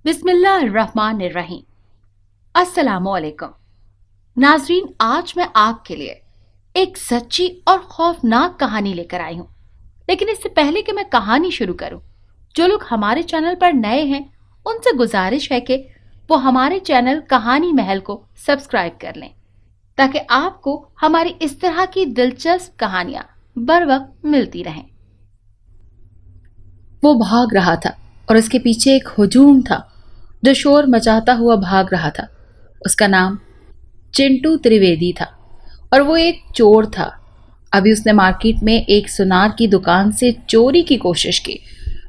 बिस्मिल्लाहिर्रहमानिर्रहीम। अस्सलामुअलैकुम नाजरीन, आज मैं आपके लिए एक सच्ची और खौफनाक कहानी लेकर आई हूँ। लेकिन इससे पहले कि मैं कहानी शुरू करूँ, जो लोग हमारे चैनल पर नए हैं उनसे गुजारिश है कि वो हमारे चैनल कहानी महल को सब्सक्राइब कर लें, ताकि आपको हमारी इस तरह की दिलचस्प कहानियां बर वक्त मिलती रहें। वो भाग रहा था और उसके पीछे एक हुजूम था जो शोर मचाता हुआ भाग रहा था। उसका नाम चिंटू त्रिवेदी था और वो एक चोर था। अभी उसने मार्केट में एक सुनार की दुकान से चोरी की कोशिश की,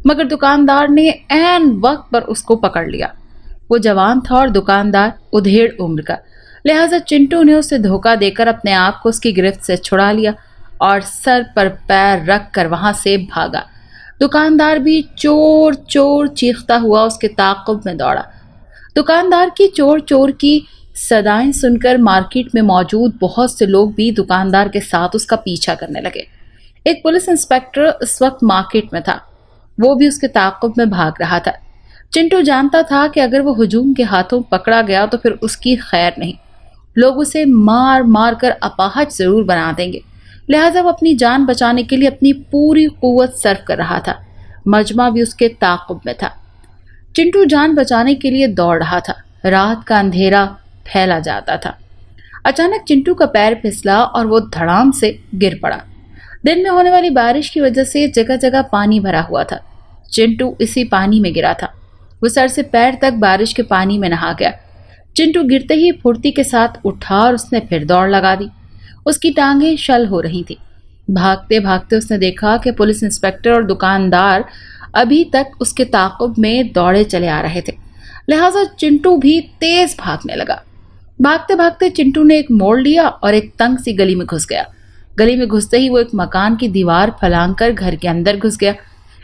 मगर दुकानदार ने ऐन वक्त पर उसको पकड़ लिया। वो जवान था और दुकानदार उधेड़ उम्र का, लिहाजा चिंटू ने उसे धोखा देकर अपने आप को उसकी गिरफ्त से छुड़ा लिया और सर पर पैर रख कर वहां से भागा। दुकानदार भी चोर चोर चीखता हुआ उसके ताक़ुब में दौड़ा। दुकानदार की चोर चोर की सदाएं सुनकर मार्केट में मौजूद बहुत से लोग भी दुकानदार के साथ उसका पीछा करने लगे। एक पुलिस इंस्पेक्टर इस वक्त मार्केट में था, वो भी उसके ताक़ुब में भाग रहा था। चिंटू जानता था कि अगर वो हुजूम के हाथों पकड़ा गया तो फिर उसकी खैर नहीं, लोग उसे मार मार कर अपाहज जरूर बना देंगे। लिहाजा वो अपनी जान बचाने के लिए अपनी पूरी कुव्वत सर्फ कर रहा था। मजमा भी उसके ताक़ुब में था। चिंटू जान बचाने के लिए दौड़ रहा था। रात का अंधेरा फैला जाता था। अचानक चिंटू का पैर फिसला और वो धड़ाम से गिर पड़ा। दिन में होने वाली बारिश की वजह से जगह जगह पानी भरा हुआ था। चिंटू इसी पानी में गिरा था। वो सर से पैर तक बारिश के पानी में नहा गया। चिंटू गिरते ही फुर्ती के साथ उठा और उसने फिर दौड़ लगा दी। उसकी टांगें शल हो रही थी। भागते भागते उसने देखा कि पुलिस इंस्पेक्टर और दुकानदार अभी तक उसके ताक़ुब में दौड़े चले आ रहे थे। लिहाजा चिंटू भी तेज भागने लगा। भागते भागते चिंटू ने एक मोड़ लिया और एक तंग सी गली में घुस गया। गली में घुसते ही वो एक मकान की दीवार फलांग कर घर के अंदर घुस गया।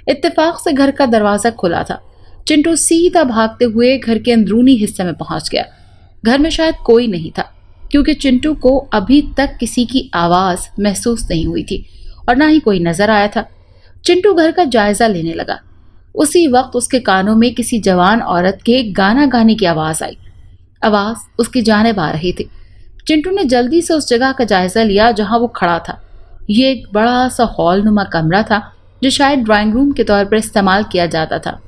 इत्तेफाक से घर का दरवाजा खुला था। चिंटू सीधा भागते हुए घर के अंदरूनी हिस्से में पहुंच गया। घर में शायद कोई नहीं था, क्योंकि चिंटू को अभी तक किसी की आवाज महसूस नहीं हुई थी और ना ही कोई नजर आया था। चिंटू घर का जायजा लेने लगा। उसी वक्त उसके कानों में किसी जवान औरत के गाना गाने की आवाज आई। आवाज उसकी जानिब आ रही थी। चिंटू ने जल्दी से उस जगह का जायजा लिया जहां वो खड़ा था। ये एक बड़ा सा हॉल नुमा कमरा था जो शायद ड्राइंग रूम के तौर पर इस्तेमाल किया जाता था।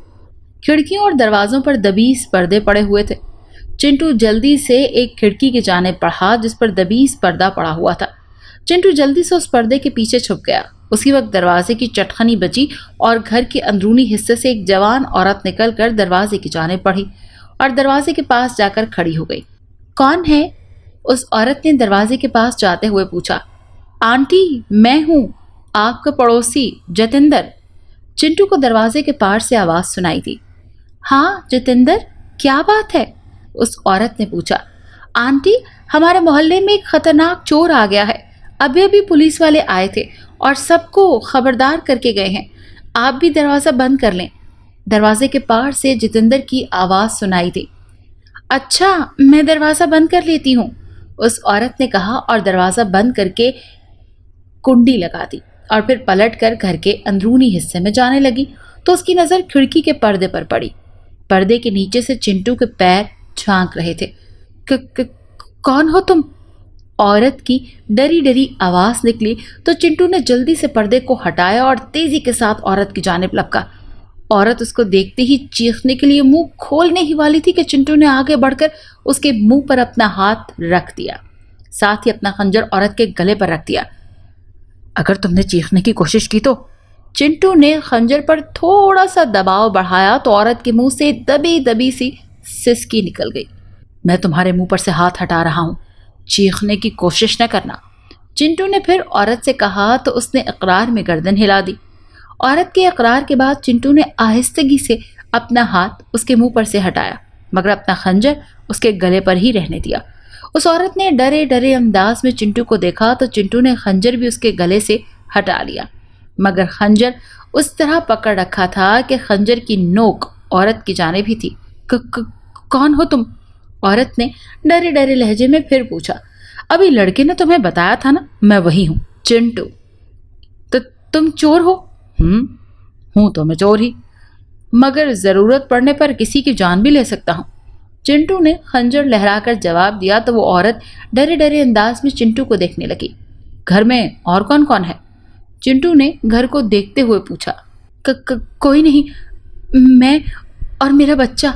खिड़कियों और दरवाजों पर दबीस पर्दे पड़े हुए थे। चिंटू जल्दी से एक खिड़की की जानिब बढ़ा जिस पर दबीस पर्दा पड़ा हुआ था। चिंटू जल्दी से उस पर्दे के पीछे छुप गया। उसी वक्त दरवाजे की चटखनी बजी और घर के अंदरूनी हिस्से से एक जवान औरत निकलकर दरवाजे की जानिब बढ़ी और दरवाजे के पास जाकर खड़ी हो गई। कौन है? उस औरत ने दरवाजे के पास जाते हुए पूछा। आंटी, मैं हूँ, आपका पड़ोसी जतिंदर। चिंटू को दरवाजे के पार से आवाज सुनाई थी। हाँ जतिंदर, क्या बात है? उस औरत ने पूछा। आंटी, हमारे मोहल्ले में एक खतरनाक चोर आ गया है। अभी अभी पुलिस वाले आए थे और सबको खबरदार करके गए हैं। आप भी दरवाजा बंद कर लें। दरवाजे के पार से जितेंद्र की आवाज सुनाई थी। अच्छा, मैं दरवाजा बंद कर लेती हूँ, उस औरत ने कहा और दरवाजा बंद करके कुंडी लगा दी और फिर पलटकर घर के अंदरूनी हिस्से में जाने लगी तो उसकी नजर खिड़की के पर्दे पर पड़ी। पर्दे के नीचे से चिंटू के पैर झांक रहे थे। कौन हो तुम? औरत की डरी डरी आवाज निकली तो चिंटू ने जल्दी से पर्दे को हटाया और तेजी के साथ औरत की जानिब लपका। औरत उसको देखते ही चीखने के लिए मुंह खोलने ही वाली थी कि चिंटू ने आगे बढ़कर उसके मुंह पर अपना हाथ रख दिया, साथ ही अपना खंजर औरत के गले पर रख दिया। अगर तुमने चीखने की कोशिश की तो? चिंटू ने खंजर पर थोड़ा सा दबाव बढ़ाया तो औरत के मुंह से दबी दबी सी सिसकी निकल गई। मैं तुम्हारे मुंह पर से हाथ हटा रहा हूं, चीखने की कोशिश न करना, चिंटू ने फिर औरत से कहा तो उसने इकरार में गर्दन हिला दी। औरत के इकरार के बाद चिंटू ने आहिस्तगी से अपना हाथ उसके मुंह पर से हटाया, मगर अपना खंजर उसके गले पर ही रहने दिया। उस औरत ने डरे डरे अंदाज में चिंटू को देखा तो चिंटू ने खंजर भी उसके गले से हटा लिया, मगर खंजर उस तरह पकड़ रखा था कि खंजर की नोक औरत की जानिब ही थी। कौन हो तुम? औरत ने डरे डरे लहजे में फिर पूछा। अभी लड़के ने तुम्हें बताया था ना, मैं वही हूँ, चिंटू। तो तुम चोर हो? हूँ तो मैं चोर ही। मगर जरूरत पड़ने पर किसी की जान भी ले सकता हूँ। चिंटू ने खंजर लहराकर जवाब दिया तो वो औरत डरे डरे अंदाज में चिंटू को देखने लगी। घर में और कौन कौन है? चिंटू ने घर को देखते हुए पूछा। कोई नहीं, मैं और मेरा बच्चा,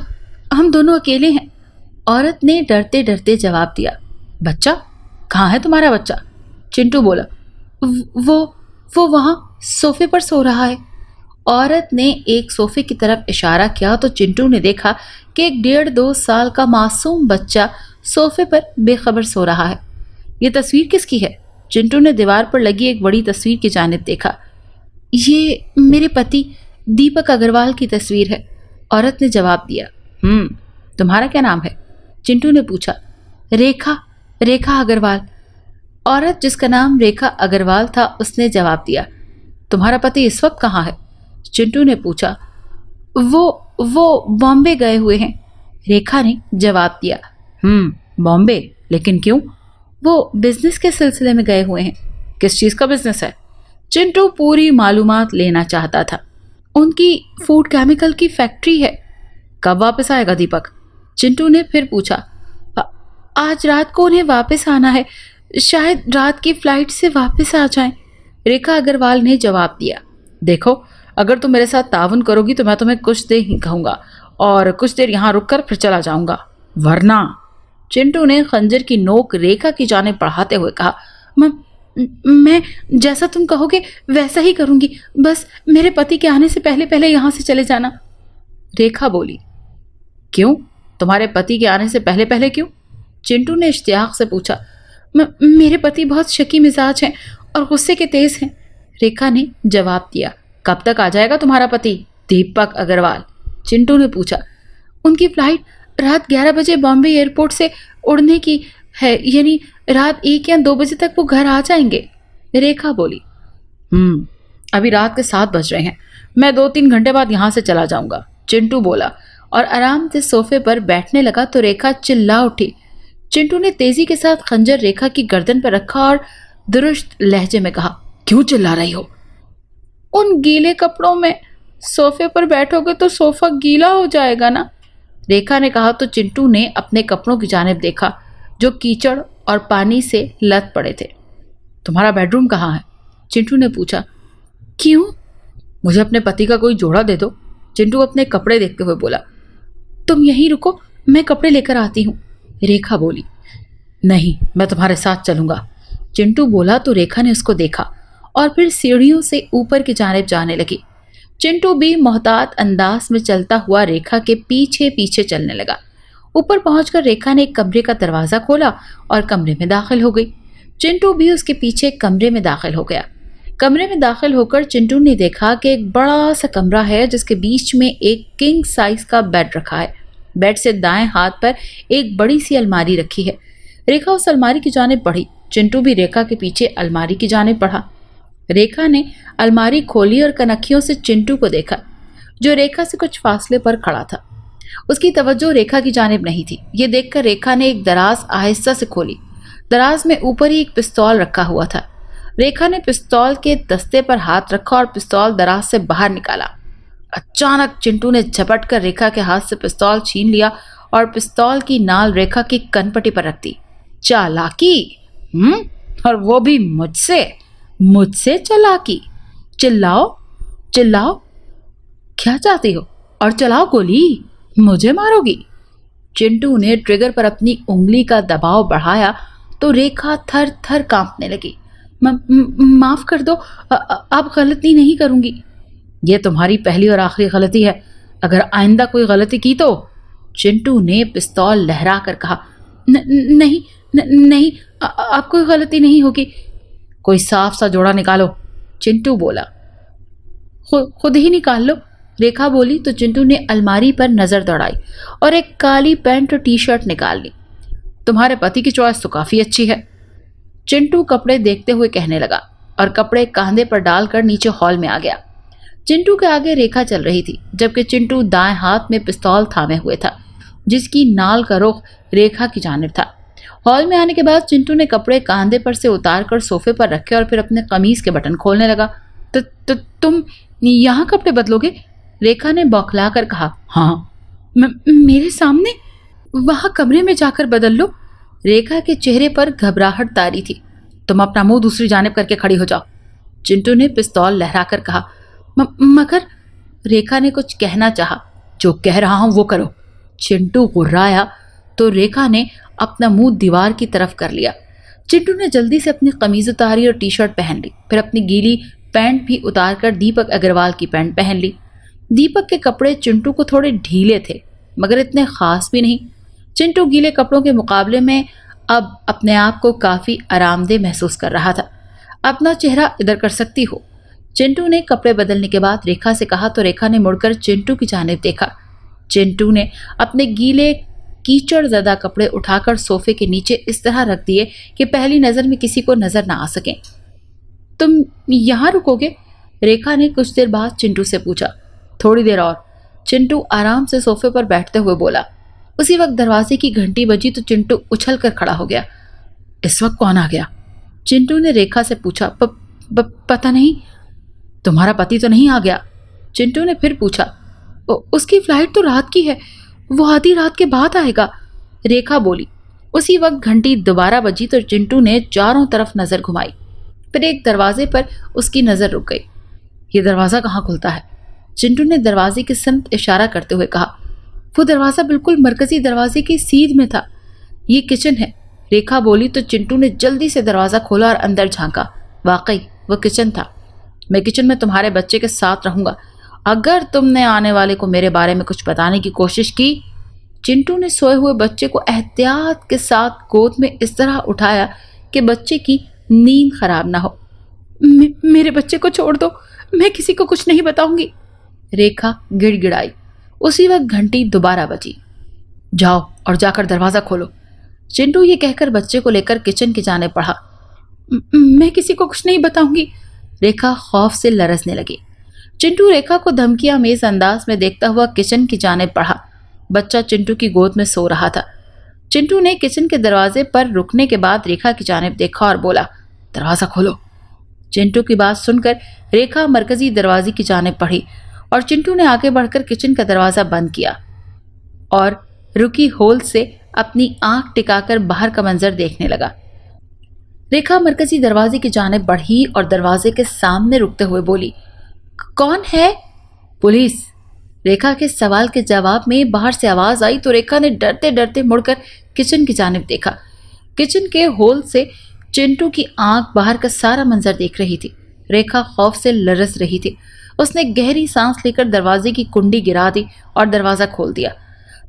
हम दोनों अकेले हैं। औरत ने डरते डरते जवाब दिया। बच्चा? कहाँ है तुम्हारा बच्चा? चिंटू बोला। वो वहाँ सोफे पर सो रहा है। औरत ने एक सोफे की तरफ इशारा किया तो चिंटू ने देखा कि एक 1.5-2 साल का मासूम बच्चा सोफे पर बेखबर सो रहा है। ये तस्वीर किसकी है? चिंटू ने दीवार पर लगी एक बड़ी तस्वीर की जानिब देखा। ये मेरे पति दीपक अग्रवाल की तस्वीर है, औरत ने जवाब दिया। तुम्हारा क्या नाम है? चिंटू ने पूछा। रेखा अग्रवाल। औरत जिसका नाम रेखा अग्रवाल था उसने जवाब दिया। तुम्हारा पति इस वक्त कहाँ है? चिंटू ने पूछा। वो बॉम्बे गए हुए हैं, रेखा ने जवाब दिया। बॉम्बे? लेकिन क्यों? वो बिजनेस के सिलसिले में गए हुए हैं। किस चीज़ का बिजनेस है? चिंटू पूरी मालूमात लेना चाहता था। उनकी फूड केमिकल की फैक्ट्री है। कब वापस आएगा दीपक? चिंटू ने फिर पूछा। आज रात को उन्हें वापस आना है, शायद रात की फ्लाइट से वापस आ जाएं, रेखा अग्रवाल ने जवाब दिया। देखो, अगर तुम मेरे साथ ताउन करोगी तो मैं तुम्हें कुछ देर ही कहूँगा और कुछ देर यहाँ रुककर फिर चला जाऊँगा, वरना। चिंटू ने खंजर की नोक रेखा की जानिब बढ़ाते हुए कहा। मैं जैसा तुम कहोगे वैसा ही करूँगी, बस मेरे पति के आने से पहले पहले यहाँ से चले जाना, रेखा बोली। क्यों? तुम्हारे पति के आने से पहले पहले क्यों? चिंटू ने इश्तियाक से पूछा। मेरे पति बहुत शकी मिजाज हैं और गुस्से के तेज हैं, रेखा ने जवाब दिया। कब तक आ जाएगा तुम्हारा पति दीपक अग्रवाल? चिंटू ने पूछा। उनकी फ्लाइट रात 11 बजे बॉम्बे एयरपोर्ट से उड़ने की है, यानी रात 1 या 2 बजे तक वो घर आ जाएंगे, रेखा बोली। अभी रात के 7 बज रहे हैं, मैं 2-3 घंटे बाद यहाँ से चला जाऊँगा, चिंटू बोला और आराम से सोफे पर बैठने लगा तो रेखा चिल्ला उठी। चिंटू ने तेजी के साथ खंजर रेखा की गर्दन पर रखा और दुरुस्त लहजे में कहा। क्यों चिल्ला रही हो? उन गीले कपड़ों में सोफे पर बैठोगे तो सोफा गीला हो जाएगा ना, रेखा ने कहा तो चिंटू ने अपने कपड़ों की जानिब देखा जो कीचड़ और पानी से लत पड़े थे। तुम्हारा बेडरूम कहाँ है? चिंटू ने पूछा। क्यों? मुझे अपने पति का कोई जोड़ा दे दो, चिंटू अपने कपड़े देखते हुए बोला। तुम यहीं रुको, मैं कपड़े लेकर आती हूँ, रेखा बोली। नहीं, मैं तुम्हारे साथ चलूंगा, चिंटू बोला तो रेखा ने उसको देखा और फिर सीढ़ियों से ऊपर की जानिब जाने लगी। चिंटू भी मोहतात अंदाज में चलता हुआ रेखा के पीछे पीछे चलने लगा। ऊपर पहुंचकर रेखा ने एक कमरे का दरवाजा खोला और कमरे में दाखिल हो गई। चिंटू भी उसके पीछे कमरे में दाखिल हो गया। कमरे में दाखिल होकर चिंटू ने देखा कि एक बड़ा सा कमरा है जिसके बीच में एक किंग साइज का बेड रखा है। बेड से दाएं हाथ पर एक बड़ी सी अलमारी रखी है। रेखा उस अलमारी की जानिब बढ़ी, चिंटू भी रेखा के पीछे अलमारी की जानिब बढ़ा। रेखा ने अलमारी खोली और कनखियों से चिंटू को देखा जो रेखा से कुछ फासले पर खड़ा था। उसकी तवज्जो रेखा की जानिब नहीं थी। ये देखकर रेखा ने एक दराज आहिस्ता से खोली। दराज में ऊपर ही एक पिस्तौल रखा हुआ था। रेखा ने पिस्तौल के दस्ते पर हाथ रखा और पिस्तौल दराज से बाहर निकाला। अचानक चिंटू ने झपट कर रेखा के हाथ से पिस्तौल छीन लिया और पिस्तौल की नाल रेखा की कनपट्टी पर रख दी। चालाकी? और वो भी मुझसे चालाकी? चिल्लाओ चिल्लाओ, क्या चाहती हो? और चलाओ गोली, मुझे मारोगी? चिंटू ने ट्रिगर पर अपनी उंगली का दबाव बढ़ाया तो रेखा थर थर कांपने लगी। माफ कर दो, अब गलती नहीं करूंगी। ये तुम्हारी पहली और आखिरी गलती है, अगर आइंदा कोई गलती की तो, चिंटू ने पिस्तौल लहरा कर कहा। नहीं, अब कोई गलती नहीं होगी। कोई साफ सा जोड़ा निकालो, चिंटू बोला। खुद ही निकाल लो, रेखा बोली तो चिंटू ने अलमारी पर नजर दौड़ाई और एक काली पैंट और टी शर्ट निकाल ली। तुम्हारे पति की चॉइस तो काफी अच्छी है, चिंटू कपड़े देखते हुए कहने लगा और कपड़े कांधे पर डालकर नीचे हॉल में आ गया। चिंटू के आगे रेखा चल रही थी जबकि चिंटू दाएं हाथ में पिस्तौल थामे हुए था जिसकी नाल का रुख रेखा की जानिब था। हॉल में आने के बाद चिंटू ने कपड़े कांधे पर से उतारकर सोफे पर रखे और फिर अपने कमीज के बटन खोलने लगा। तो तुम यहाँ कपड़े बदलोगे? रेखा ने बौखला कर कहा। हाँ, मेरे सामने? वहां कमरे में जाकर बदल लो। रेखा के चेहरे पर घबराहट तारी थी। तुम अपना मुंह दूसरी जानिब करके खड़ी हो जाओ, चिंटू ने पिस्तौल लहराकर कहा। मगर रेखा ने कुछ कहना चाहा। जो कह रहा हूं वो करो। चिंटू गुर्राया तो रेखा ने अपना मुंह दीवार की तरफ कर लिया। चिंटू ने जल्दी से अपनी कमीज उतारी और टी शर्ट पहन ली, फिर अपनी गीली पैंट भी उतार कर दीपक अग्रवाल की पैंट पहन ली। दीपक के कपड़े चिंटू को थोड़े ढीले थे, मगर इतने खास भी नहीं। चिंटू गीले कपड़ों के मुकाबले में अब अपने आप को काफी आरामदेह महसूस कर रहा था। अपना चेहरा इधर कर सकती हो, चिंटू ने कपड़े बदलने के बाद रेखा से कहा तो रेखा ने मुड़कर चिंटू की जानिब देखा। चिंटू ने अपने गीले कीचड़ ज़दा कपड़े उठाकर सोफे के नीचे इस तरह रख दिए कि पहली नजर में किसी को नजर ना आ सके। तुम यहाँ रुकोगे? रेखा ने कुछ देर बाद चिंटू से पूछा। थोड़ी देर और, चिंटू आराम से सोफे पर बैठते हुए बोला। उसी वक्त दरवाजे की घंटी बजी तो चिंटू उछल कर खड़ा हो गया। इस वक्त कौन आ गया? चिंटू ने रेखा से पूछा। पता नहीं। तुम्हारा पति तो नहीं आ गया? चिंटू ने फिर पूछा। उसकी फ्लाइट तो रात की है, वो आधी रात के बाद आएगा, रेखा बोली। उसी वक्त घंटी दोबारा बजी तो चिंटू ने चारों तरफ नजर घुमाई, फिर एक दरवाजे पर उसकी नजर रुक गई। ये दरवाजा कहाँ खुलता है? चिंटू ने दरवाजे की सिमत इशारा करते हुए कहा। वो दरवाजा बिल्कुल मरकजी दरवाजे की सीध में था। ये किचन है, रेखा बोली तो चिंटू ने जल्दी से दरवाजा खोला और अंदर झांका। वाकई वो किचन था। मैं किचन में तुम्हारे बच्चे के साथ रहूंगा। अगर तुमने आने वाले को मेरे बारे में कुछ बताने की कोशिश की। चिंटू ने सोए हुए बच्चे को एहतियात के साथ गोद में इस तरह उठाया कि बच्चे की नींद खराब ना हो। मेरे बच्चे को छोड़ दो, मैं किसी को कुछ नहीं बताऊंगी, रेखा गिड़गिड़ाई। उसी वक्त घंटी दोबारा बजी। जाओ और जाकर दरवाजा खोलो, चिंटू ये कहकर बच्चे को लेकर किचन की जाने बढ़ा। मैं किसी को कुछ नहीं बताऊंगी, रेखा खौफ से लरसने लगी। चिंटू रेखा को धमकी आमेज अंदाज में देखता हुआ किचन की जाने बढ़ा। बच्चा चिंटू की गोद में सो रहा था। चिंटू ने किचन के दरवाजे पर रुकने के बाद रेखा की जानिब देखा और बोला, दरवाजा खोलो। चिंटू की बात सुनकर रेखा मरकजी दरवाजे की जानिब बढ़ी और चिंटू ने आगे बढ़कर किचन का दरवाजा बंद किया और रुकी होल से अपनी आंख टिकाकर बाहर का मंजर देखने लगा। रेखा मरकजी दरवाजे की जानिब बढ़ी और दरवाजे के सामने रुकते हुए बोली, कौन है? पुलिस। रेखा के सवाल के जवाब में बाहर से आवाज आई तो रेखा ने डरते डरते मुड़कर किचन की जानिब देखा। किचन के होल से चिंटू की आंख बाहर का सारा मंजर देख रही थी। रेखा खौफ से लरस रही थी। उसने गहरी सांस लेकर दरवाजे की कुंडी गिरा दी और दरवाजा खोल दिया।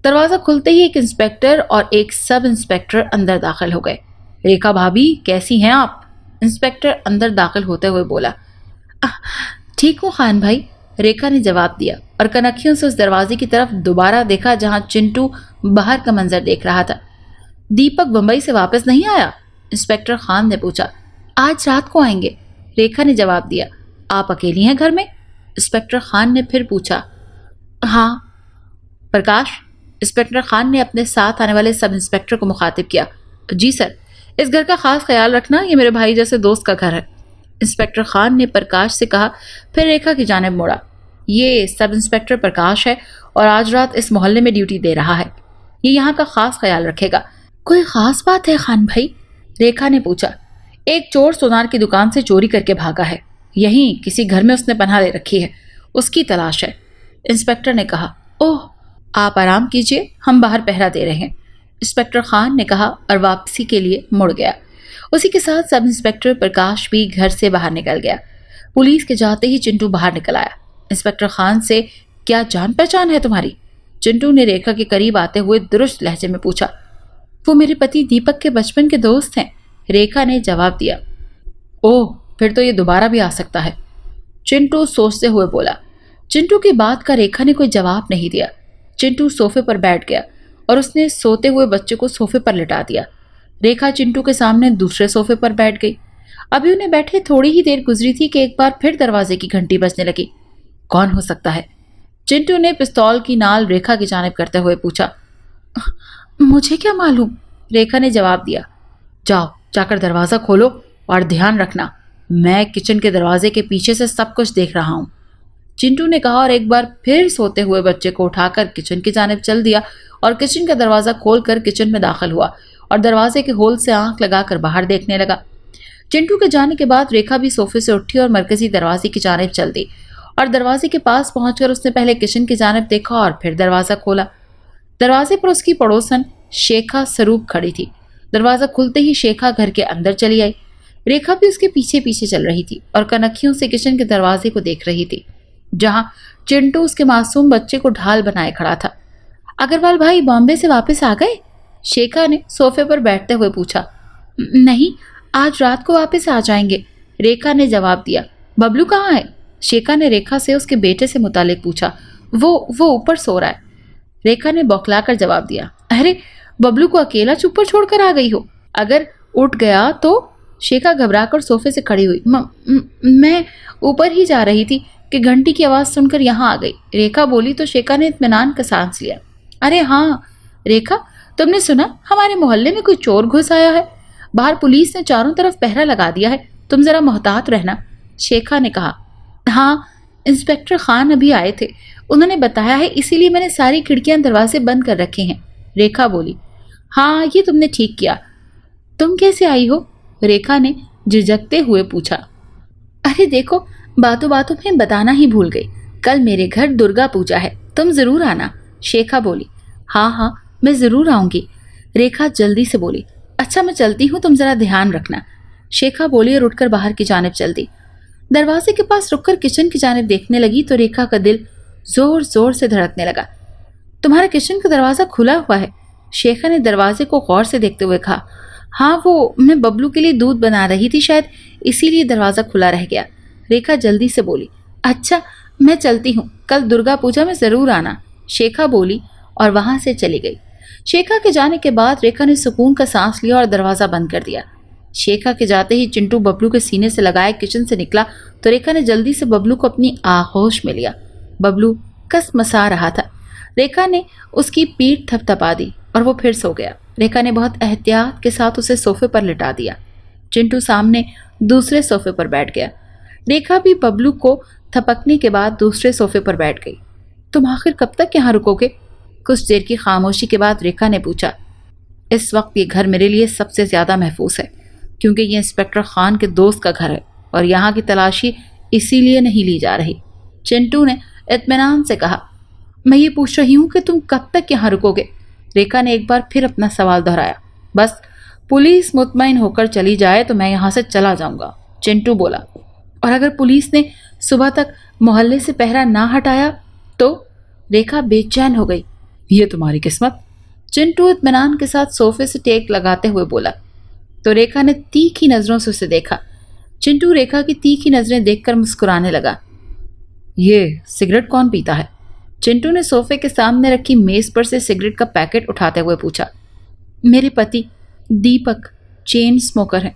दरवाजा खुलते ही एक इंस्पेक्टर और एक सब इंस्पेक्टर अंदर दाखिल हो गए। रेखा भाभी, कैसी हैं आप? इंस्पेक्टर अंदर दाखिल होते हुए बोला। ठीक हूँ खान भाई, रेखा ने जवाब दिया और कनखियों से उस दरवाजे की तरफ दोबारा देखा जहां चिंटू बाहर का मंजर देख रहा था। दीपक बंबई से वापस नहीं आया? इंस्पेक्टर खान ने पूछा। आज रात को आएंगे, रेखा ने जवाब दिया। आप अकेली हैं घर में? इंस्पेक्टर खान ने फिर पूछा। हाँ। प्रकाश, इंस्पेक्टर खान ने अपने साथ आने वाले सब इंस्पेक्टर को मुखातिब किया। जी सर, इस घर का खास ख्याल रखना, ये मेरे भाई जैसे दोस्त का घर है, इंस्पेक्टर खान ने प्रकाश से कहा। फिर रेखा की जानिब मुड़ा। ये सब इंस्पेक्टर प्रकाश है और आज रात इस मोहल्ले में ड्यूटी दे रहा है। ये यहाँ का खास ख्याल रखेगा। कोई खास बात है खान भाई? रेखा ने पूछा। एक चोर सोनार की दुकान से चोरी करके भागा है। यहीं किसी घर में उसने पनाह ले रखी है, उसकी तलाश है, इंस्पेक्टर ने कहा। ओह, आप आराम कीजिए, हम बाहर पहरा दे रहे हैं, इंस्पेक्टर खान ने कहा और वापसी के लिए मुड़ गया। उसी के साथ सब इंस्पेक्टर प्रकाश भी घर से बाहर निकल गया। पुलिस के जाते ही चिंटू बाहर निकल आया। इंस्पेक्टर खान से, क्या जान पहचान है तुम्हारी? चिंटू ने रेखा के करीब आते हुए दुरुस्त लहजे में पूछा। वो मेरे पति दीपक के बचपन के दोस्त हैं, रेखा ने जवाब दिया। ओह, फिर तो ये दोबारा भी आ सकता है, चिंटू सोचते हुए बोला। चिंटू की बात का रेखा ने कोई जवाब नहीं दिया। चिंटू सोफे पर बैठ गया और उसने सोते हुए बच्चे को सोफे पर लिटा दिया। रेखा चिंटू के सामने दूसरे सोफे पर बैठ गई। अभी उन्हें बैठे थोड़ी ही देर गुजरी थी कि एक बार फिर दरवाजे की घंटी बजने लगी। कौन हो सकता है? चिंटू ने पिस्तौल की नाल रेखा की जानिब करते हुए पूछा। मुझे क्या मालूम, रेखा ने जवाब दिया। जाओ, जाकर दरवाजा खोलो और ध्यान रखना, मैं किचन के दरवाजे के पीछे से सब कुछ देख रहा हूँ। चिंटू ने कहा और एक बार फिर सोते हुए बच्चे को उठाकर किचन की जानिब चल दिया और किचन का दरवाजा खोलकर किचन में दाखिल हुआ और दरवाजे के होल से आंख लगाकर बाहर देखने लगा। चिंटू के जाने के बाद रेखा भी सोफे से उठी और मरकजी दरवाजे की जानिब चल दी और दरवाजे के पास पहुंचकर उसने पहले किचन की जानिब देखा और फिर दरवाजा खोला। दरवाजे पर उसकी पड़ोसन शेखा स्वरूप खड़ी थी। दरवाजा खुलते ही शेखा घर के अंदर चली आई। रेखा भी उसके पीछे पीछे चल रही थी और कनखियों से किचन के दरवाजे को देख रही थी जहां चिंटू उसके मासूम बच्चे को ढाल बनाए खड़ा था। अग्रवाल भाई बॉम्बे से वापस आ गए? शेखा ने सोफे पर बैठते हुए पूछा। नहीं, आज रात को वापस आ जाएंगे, रेखा ने जवाब दिया। बबलू कहाँ है? शेखा ने रेखा से उसके बेटे से मुतालिक पूछा। वो ऊपर सो रहा है, रेखा ने बौखलाकर जवाब दिया। अरे, बबलू को अकेला चुप पर छोड़कर आ गई हो? अगर उठ गया तो? शेखा घबराकर सोफे से खड़ी हुई। मैं ऊपर ही जा रही थी कि घंटी की आवाज सुनकर यहाँ आ गई, रेखा बोली तो शेखा ने इत्मीनान का सांस लिया। अरे हाँ रेखा, तुमने सुना हमारे मोहल्ले में कोई चोर घुस आया है? बाहर पुलिस ने चारों तरफ पहरा लगा दिया है, तुम जरा मोहतात रहना, शेखा ने कहा। हाँ, इंस्पेक्टर खान अभी आए थे, उन्होंने बताया है, इसीलिए मैंने सारी खिड़कियां दरवाजे बंद कर रखे हैं, रेखा बोली। हाँ, ये तुमने ठीक किया। तुम कैसे आई हो? रेखा ने झिझकते हुए पूछा। अरे देखो, बातों बातों में बताना ही भूल गई, कल मेरे घर दुर्गा पूजा है, तुम जरूर आना, शेखा बोली। हाँ हाँ, मैं जरूर आऊंगी, रेखा जल्दी से बोली। अच्छा, मैं चलती हूँ, तुम जरा ध्यान रखना, शेखा बोली और उठकर बाहर की जानिब चल दी। दरवाजे के पास रुककर किचन की जानिब देखने लगी तो रेखा का दिल जोर जोर से धड़कने लगा। तुम्हारा किचन का दरवाजा खुला हुआ है, शेखा ने दरवाजे को गौर से देखते हुए कहा। हाँ, वो मैं बबलू के लिए दूध बना रही थी, शायद इसीलिए दरवाजा खुला रह गया, रेखा जल्दी से बोली। अच्छा, मैं चलती हूँ, कल दुर्गा पूजा में जरूर आना, शेखा बोली और वहां से चली गई। शेखा के जाने के बाद रेखा ने सुकून का सांस लिया और दरवाजा बंद कर दिया। शेखा के जाते ही चिंटू बबलू के सीने से लगाए किचन से निकला तो रेखा ने जल्दी से बबलू को अपनी आगोश में लिया। बबलू कसमसा रहा था। रेखा ने उसकी पीठ थपथपा दी और वो फिर सो गया। रेखा ने बहुत एहतियात के साथ उसे सोफे पर लिटा दिया। चिंटू सामने दूसरे सोफे पर बैठ गया। रेखा भी बबलू को थपकने के बाद दूसरे सोफे पर बैठ गई। तुम आखिर कब तक यहाँ रुकोगे? कुछ देर की खामोशी के बाद रेखा ने पूछा। इस वक्त ये घर मेरे लिए सबसे ज्यादा महफूज है, क्योंकि ये इंस्पेक्टर खान के दोस्त का घर है और यहाँ की तलाशी इसीलिए नहीं ली जा रही, चिंटू ने इत्मीनान से कहा। मैं ये पूछ रही हूँ कि तुम कब तक यहाँ रुकोगे? रेखा ने एक बार फिर अपना सवाल दोहराया। बस पुलिस मुतमईन होकर चली जाए तो मैं यहाँ से चला जाऊंगा, चिंटू बोला। और अगर पुलिस ने सुबह तक मोहल्ले से पहरा ना हटाया तो? रेखा बेचैन हो गई। ये तुम्हारी किस्मत, चिंटू इत्मीनान के साथ सोफे से टेक लगाते हुए बोला। तो रेखा ने तीखी नजरों से उसे देखा। चिंटू रेखा की तीखी नजरें देखकर मुस्कुराने लगा। ये सिगरेट कौन पीता है? चिंटू ने सोफे के सामने रखी मेज पर से सिगरेट का पैकेट उठाते हुए पूछा। मेरे पति दीपक चेन स्मोकर हैं,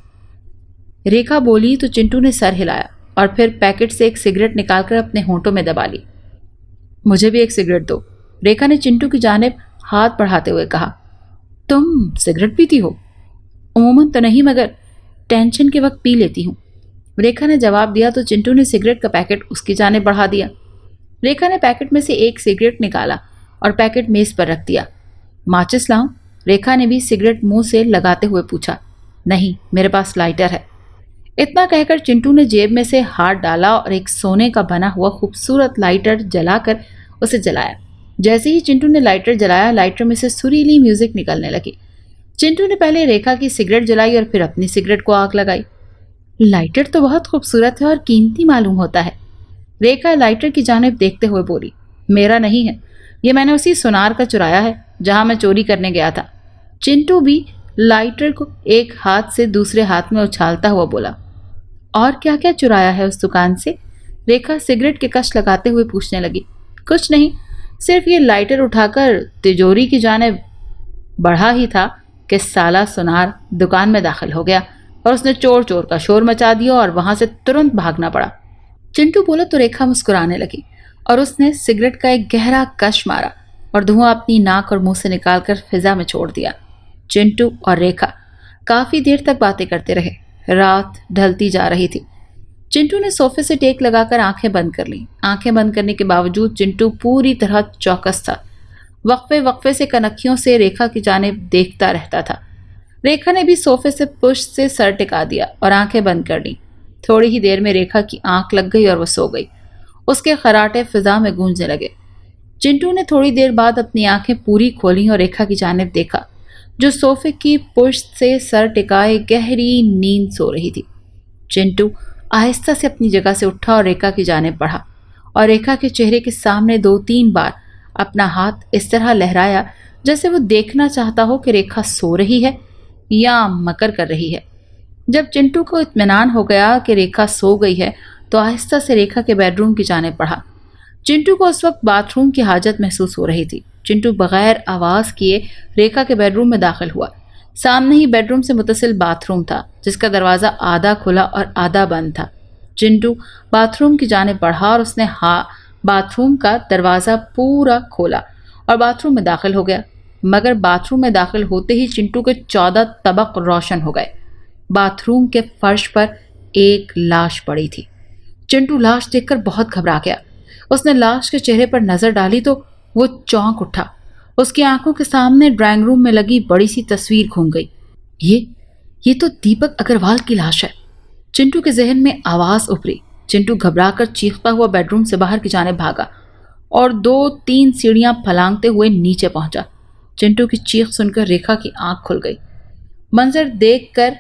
रेखा बोली तो चिंटू ने सर हिलाया और फिर पैकेट से एक सिगरेट निकालकर अपने होंठों में दबा ली। मुझे भी एक सिगरेट दो, रेखा ने चिंटू की जानिब हाथ बढ़ाते हुए कहा। तुम सिगरेट पीती हो? उमूमन तो नहीं, मगर टेंशन के वक्त पी लेती हूँ, रेखा ने जवाब दिया तो चिंटू ने सिगरेट का पैकेट उसकी जानिब बढ़ा दिया। रेखा ने पैकेट में से एक सिगरेट निकाला और पैकेट मेज पर रख दिया। माचिस लाऊं? रेखा ने भी सिगरेट मुंह से लगाते हुए पूछा। नहीं, मेरे पास लाइटर है, इतना कहकर चिंटू ने जेब में से हाथ डाला और एक सोने का बना हुआ खूबसूरत लाइटर जलाकर उसे जलाया। जैसे ही चिंटू ने लाइटर जलाया, लाइटर में से सुरीली म्यूजिक निकलने लगी। चिंटू ने पहले रेखा की सिगरेट जलाई और फिर अपनी सिगरेट को आग लगाई। लाइटर तो बहुत खूबसूरत है और कीमती मालूम होता है, रेखा लाइटर की जानिब देखते हुए बोली। मेरा नहीं है, ये मैंने उसी सुनार का चुराया है जहां मैं चोरी करने गया था। चिंटू भी लाइटर को एक हाथ से दूसरे हाथ में उछालता हुआ बोला। और क्या क्या चुराया है उस दुकान से? रेखा सिगरेट के कश लगाते हुए पूछने लगी। कुछ नहीं, सिर्फ ये लाइटर उठाकर तिजोरी की जानिब बढ़ा ही था कि साला सुनार दुकान में दाखिल हो गया और उसने चोर चोर का शोर मचा दिया और वहां से तुरंत भागना पड़ा। चिंटू बोला तो रेखा मुस्कुराने लगी और उसने सिगरेट का एक गहरा कश मारा और धुआं अपनी नाक और मुंह से निकालकर फिजा में छोड़ दिया। चिंटू और रेखा काफी देर तक बातें करते रहे। रात ढलती जा रही थी। चिंटू ने सोफे से टेक लगाकर आंखें बंद कर ली। आंखें बंद करने के बावजूद चिंटू पूरी तरह चौकस था। वक्फे वक्फे से कनखियों से रेखा की जानिब देखता रहता था। रेखा ने भी सोफे से पुष्ट से सर टिका दिया और आंखें बंद कर ली। थोड़ी ही देर में रेखा की आंख लग गई और वो सो गई। उसके खराटे फिजा में गूंजने लगे। चिंटू ने थोड़ी देर बाद अपनी आंखें पूरी खोली और रेखा की जानिब देखा, जो सोफे की पुष्ट से सर टिकाए गहरी नींद सो रही थी। चिंटू आहिस्ता से अपनी जगह से उठा और रेखा की जानिब बढ़ा और रेखा के चेहरे के सामने 2-3 बार अपना हाथ इस तरह लहराया जैसे वो देखना चाहता हो कि रेखा सो रही है या मकर कर रही है। जब चिंटू को इत्मीनान हो गया कि रेखा सो गई है तो आहिस्ता से रेखा के बेडरूम की जानिब बढ़ा। चिंटू को उस वक्त बाथरूम की हाजत महसूस हो रही थी। चिंटू बगैर आवाज किए रेखा के बेडरूम में दाखिल हुआ। सामने ही बेडरूम से मुत्तसिल बाथरूम था, जिसका दरवाज़ा आधा खुला और आधा बंद था। चिंटू बाथरूम की जानिब बढ़ा और उसने बाथरूम का दरवाज़ा पूरा खोला और बाथरूम में दाखिल हो गया। मगर बाथरूम में दाखिल होते ही चिंटू के 14 तबक रोशन हो गए। बाथरूम के फर्श पर एक लाश पड़ी थी। चिंटू लाश देखकर बहुत घबरा गया। उसने लाश के चेहरे पर नजर डाली तो वो चौंक उठा। उसकी आंखों के सामने ड्राइंग रूम में लगी बड़ी सी तस्वीर घूम गई। ये तो दीपक अग्रवाल की लाश है। चिंटू के जहन में आवाज उभरी। चिंटू घबराकर चीखता हुआ बेडरूम से बाहर की जाने भागा और 2-3 सीढ़ियां फलांगते हुए नीचे पहुंचा। चिंटू की चीख सुनकर रेखा की आंख खुल गई। मंजर देखकर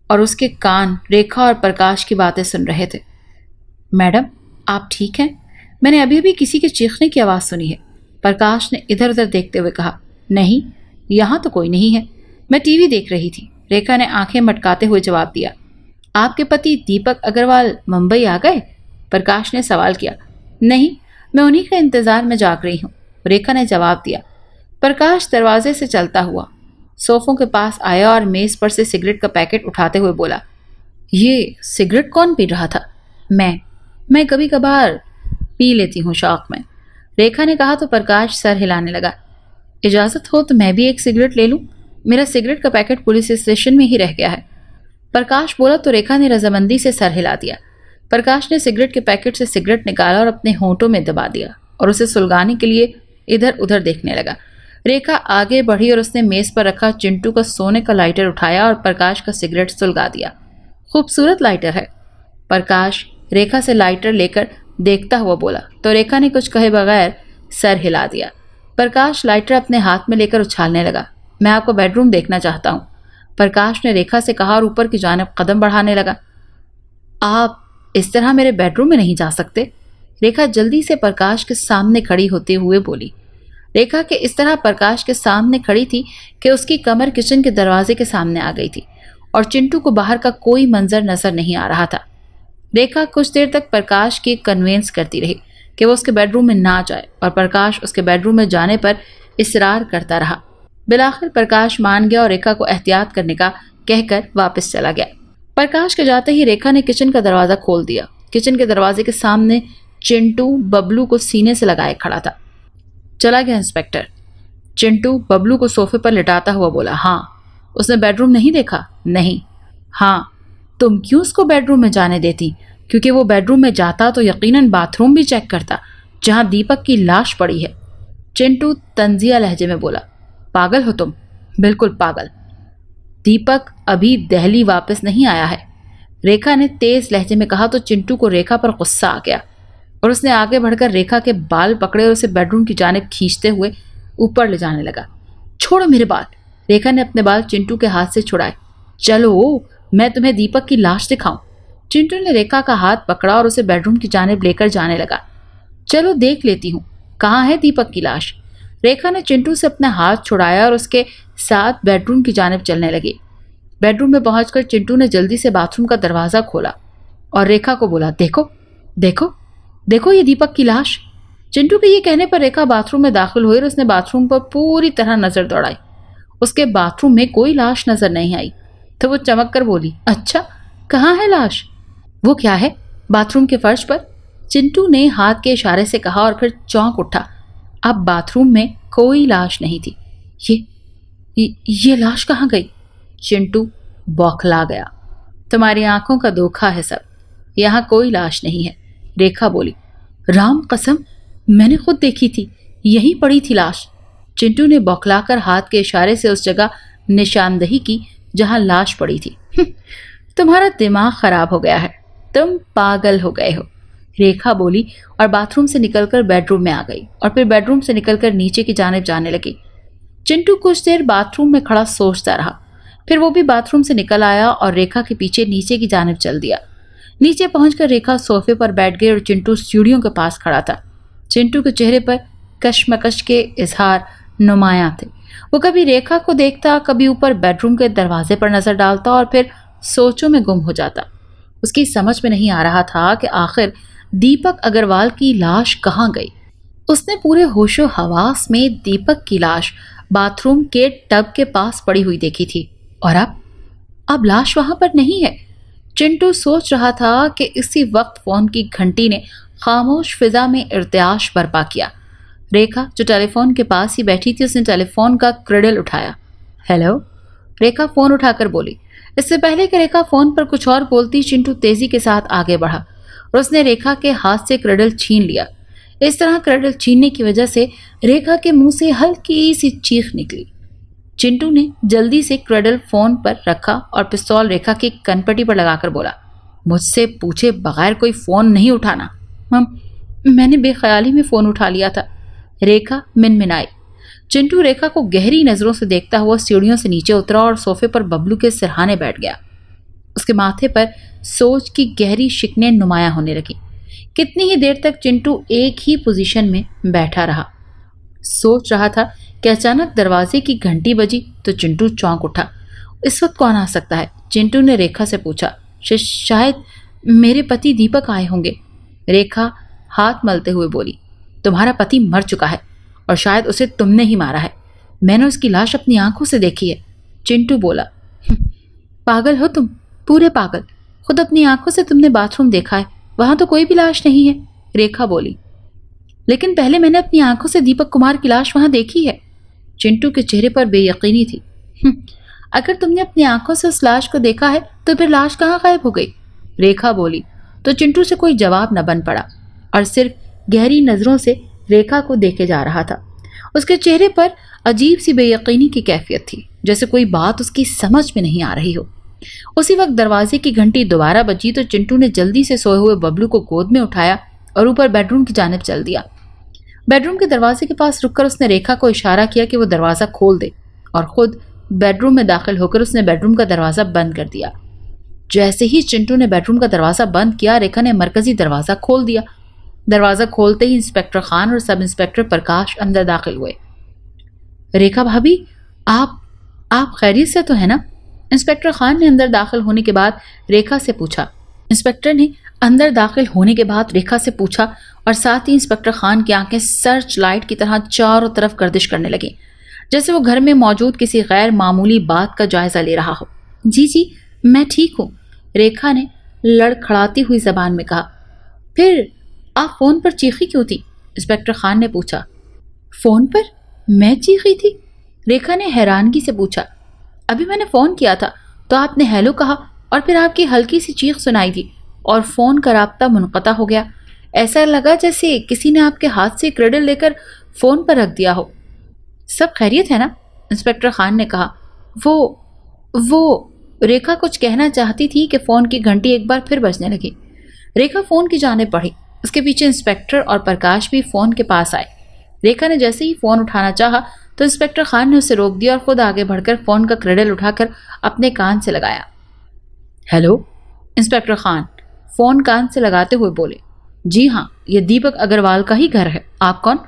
और उसके कान रेखा और प्रकाश की बातें सुन रहे थे। मैडम, आप ठीक हैं? मैंने अभी भी किसी के चीखने की आवाज़ सुनी है। प्रकाश ने इधर उधर देखते हुए कहा। नहीं, यहाँ तो कोई नहीं है, मैं टीवी देख रही थी। रेखा ने आंखें मटकाते हुए जवाब दिया। आपके पति दीपक अग्रवाल मुंबई आ गए? प्रकाश ने सवाल किया। नहीं, मैं उन्हीं का इंतजार में जाग रही हूँ, रेखा ने जवाब दिया। प्रकाश दरवाजे से चलता हुआ सोफों के पास आया और मेज पर से सिगरेट का पैकेट उठाते हुए बोला। ये सिगरेट कौन पी रहा था? मैं कभी कभार पी लेती हूँ शौक में, रेखा ने कहा तो प्रकाश सर हिलाने लगा। इजाज़त हो तो मैं भी एक सिगरेट ले लूँ? मेरा सिगरेट का पैकेट पुलिस स्टेशन में ही रह गया है, प्रकाश बोला तो रेखा ने रजामंदी से सर हिला दिया। प्रकाश ने सिगरेट के पैकेट से सिगरेट निकाला और अपने होंठों में दबा दिया और उसे सुलगाने के लिए इधर उधर देखने लगा। रेखा आगे बढ़ी और उसने मेज पर रखा चिंटू का सोने का लाइटर उठाया और प्रकाश का सिगरेट सुलगा दिया। खूबसूरत लाइटर है, प्रकाश रेखा से लाइटर लेकर देखता हुआ बोला तो रेखा ने कुछ कहे बगैर सर हिला दिया। प्रकाश लाइटर अपने हाथ में लेकर उछालने लगा। मैं आपको बेडरूम देखना चाहता हूँ, प्रकाश ने रेखा से कहा और ऊपर की जानिब कदम बढ़ाने लगा। आप इस तरह मेरे बेडरूम में नहीं जा सकते, रेखा जल्दी से प्रकाश के सामने खड़ी होते हुए बोली। रेखा के इस तरह प्रकाश के सामने खड़ी थी कि उसकी कमर किचन के दरवाजे के सामने आ गई थी और चिंटू को बाहर का कोई मंजर नजर नहीं आ रहा था। रेखा कुछ देर तक प्रकाश की कन्वेंस करती रही कि वो उसके बेडरूम में ना जाए और प्रकाश उसके बेडरूम में जाने पर इसरार करता रहा। बिलाखिर प्रकाश मान गया और रेखा को एहतियात करने का कहकर वापस चला गया। प्रकाश के जाते ही रेखा ने किचन का दरवाज़ा खोल दिया। किचन के दरवाजे के सामने चिंटू बबलू को सीने से लगाए खड़ा था। चला गया इंस्पेक्टर, चिंटू बबलू को सोफे पर लिटाता हुआ बोला। हाँ, उसने बेडरूम नहीं देखा? नहीं। हाँ, तुम क्यों उसको बेडरूम में जाने देती? क्योंकि वो बेडरूम में जाता तो यकीनन बाथरूम भी चेक करता जहां दीपक की लाश पड़ी है, चिंटू तंजिया लहजे में बोला। पागल हो तुम? बिल्कुल पागल। दीपक अभी दिल्ली वापस नहीं आया है, रेखा ने तेज लहजे में कहा तो चिंटू को रेखा पर गुस्सा आ गया और उसने आगे बढ़कर रेखा के बाल पकड़े और उसे बेडरूम की जानिब खींचते हुए ऊपर ले जाने लगा। छोड़ो मेरे बाल, रेखा ने अपने बाल चिंटू के हाथ से छुड़ाए। चलो मैं तुम्हें दीपक की लाश दिखाऊं। चिंटू ने रेखा का हाथ पकड़ा और उसे बेडरूम की जानिब लेकर जाने लगा। चलो देख लेती हूँ कहाँ है दीपक की लाश। रेखा ने चिंटू से अपना हाथ छुड़ाया और उसके साथ बेडरूम की जानिब चलने लगी। बेडरूम में पहुंचकर चिंटू ने जल्दी से बाथरूम का दरवाज़ा खोला और रेखा को बोला, देखो देखो देखो ये दीपक की लाश। चिंटू के ये कहने पर रेखा बाथरूम में दाखिल हुई और उसने बाथरूम पर पूरी तरह नजर दौड़ाई। उसके बाथरूम में कोई लाश नजर नहीं आई तो वो चमक कर बोली, अच्छा कहाँ है लाश? वो क्या है? बाथरूम के फर्श पर, चिंटू ने हाथ के इशारे से कहा और फिर चौंक उठा। अब बाथरूम में कोई लाश नहीं थी। ये लाश कहाँ गई? चिंटू बौखला गया। तुम्हारी आंखों का धोखा है सब, यहाँ कोई लाश नहीं है, रेखा बोली। राम कसम, मैंने खुद देखी थी, यहीं पड़ी थी लाश। चिंटू ने बौखलाकर हाथ के इशारे से उस जगह निशानदही की जहां लाश पड़ी थी। तुम्हारा दिमाग खराब हो गया है, तुम पागल हो गए हो, रेखा बोली और बाथरूम से निकलकर बेडरूम में आ गई और फिर बेडरूम से निकलकर नीचे की जानिब जाने लगी। चिंटू कुछ देर बाथरूम में खड़ा सोचता रहा, फिर वो भी बाथरूम से निकल आया और रेखा के पीछे नीचे की जानिब चल दिया। नीचे पहुंचकर रेखा सोफे पर बैठ गई और चिंटू सीढ़ियों के पास खड़ा था। चिंटू के चेहरे पर कश्मकश के इजहार नुमायां थे। वो कभी रेखा को देखता, कभी ऊपर बेडरूम के दरवाजे पर नजर डालता और फिर सोचों में गुम हो जाता। उसकी समझ में नहीं आ रहा था कि आखिर दीपक अग्रवाल की लाश कहाँ गई। उसने पूरे होशो हवास में दीपक की लाश बाथरूम के टब के पास पड़ी हुई देखी थी और अब लाश वहां पर नहीं है। चिंटू सोच रहा था कि इसी वक्त फोन की घंटी ने खामोश फिजा में इर्तियाश बर्पा किया। रेखा जो टेलीफोन के पास ही बैठी थी, उसने टेलीफोन का क्रेडल उठाया। हेलो, रेखा फोन उठाकर बोली। इससे पहले कि रेखा फोन पर कुछ और बोलती, चिंटू तेजी के साथ आगे बढ़ा और उसने रेखा के हाथ से क्रेडल छीन लिया। इस तरह क्रेडल छीनने की वजह से रेखा के मुंह से हल्की सी चीख निकली। चिंटू ने जल्दी से क्रेडल फोन पर रखा और पिस्तौल रेखा की कनपटी पर लगाकर बोला, मुझसे पूछे बगैर कोई फोन नहीं उठाना। मैंने बेख्याली में फोन उठा लिया था, रेखा मिनमिनाई। चिंटू रेखा को गहरी नजरों से देखता हुआ सीढ़ियों से नीचे उतरा और सोफे पर बबलू के सिरहाने बैठ गया। उसके माथे पर सोच की गहरी शिकनें नुमायां होने लगी। कितनी ही देर तक चिंटू एक ही पोजीशन में बैठा रहा। सोच रहा था कि अचानक दरवाजे की घंटी बजी तो चिंटू चौंक उठा। इस वक्त कौन आ सकता है? चिंटू ने रेखा से पूछा। शायद मेरे पति दीपक आए होंगे, रेखा हाथ मलते हुए बोली। तुम्हारा पति मर चुका है और शायद उसे तुमने ही मारा है। मैंने उसकी लाश अपनी आंखों से देखी है, चिंटू बोला। पागल हो तुम, पूरे पागल। खुद अपनी आंखों से तुमने बाथरूम देखा है, वहां तो कोई भी लाश नहीं है, रेखा बोली। लेकिन पहले मैंने अपनी आंखों से दीपक कुमार की लाश वहां देखी है। चिंटू के चेहरे पर बेयकीनी थी। अगर तुमने अपनी आंखों से उस लाश को देखा है तो फिर लाश कहाँ गायब हो गई, रेखा बोली। तो चिंटू से कोई जवाब न बन पड़ा और सिर्फ गहरी नजरों से रेखा को देखे जा रहा था। उसके चेहरे पर अजीब सी बेयकीनी की कैफियत थी, जैसे कोई बात उसकी समझ में नहीं आ रही हो। उसी वक्त दरवाजे की घंटी दोबारा बजी तो चिंटू ने जल्दी से सोए हुए बबलू को गोद में उठाया और ऊपर बेडरूम की जानिब चल दिया। बेडरूम के दरवाजे के पास रुककर उसने रेखा को इशारा किया कि वो दरवाज़ा खोल दे और खुद बेडरूम में दाखिल होकर उसने बेडरूम का दरवाज़ा बंद कर दिया। जैसे ही चिंटू ने बेडरूम का दरवाज़ा बंद किया, रेखा ने मरकजी दरवाज़ा खोल दिया। दरवाज़ा खोलते ही इंस्पेक्टर खान और सब इंस्पेक्टर प्रकाश अंदर दाखिल हुए। रेखा भाभी, आप खैरियत से तो है ना? इंस्पेक्टर खान ने अंदर दाखिल होने के बाद रेखा से पूछा। इंस्पेक्टर ने अंदर दाखिल होने के बाद रेखा से पूछा और साथ ही इंस्पेक्टर खान की आंखें सर्च लाइट की तरह चारों तरफ गर्दिश करने लगी, जैसे वो घर में मौजूद किसी गैर मामूली बात का जायजा ले रहा हो। जी मैं ठीक हूँ, रेखा ने लड़खड़ाती हुई जबान में कहा। फिर आप फोन पर चीखी क्यों थी? इंस्पेक्टर खान ने पूछा। फोन पर मैं चीखी थी? रेखा ने हैरानगी से पूछा। अभी मैंने फोन किया था तो आपने हेलो कहा और फिर आपकी हल्की सी चीख सुनाई थी और फोन का राब्ता मुनक़ता हो गया। ऐसा लगा जैसे किसी ने आपके हाथ से क्रेडल लेकर फोन पर रख दिया हो। सब खैरियत है ना? इंस्पेक्टर खान ने कहा। वो रेखा कुछ कहना चाहती थी कि फोन की घंटी एक बार फिर बजने लगी। रेखा फोन की जानिब बढ़ी। उसके पीछे इंस्पेक्टर और प्रकाश भी फोन के पास आए। रेखा ने जैसे ही फोन उठाना चाहा तो इंस्पेक्टर खान ने उसे रोक दिया और खुद आगे बढ़कर फोन का क्रेडल उठाकर अपने कान से लगाया। हेलो, इंस्पेक्टर खान फोन कान से लगाते हुए बोले। जी हाँ, ये दीपक अग्रवाल का ही घर है। आप कौन?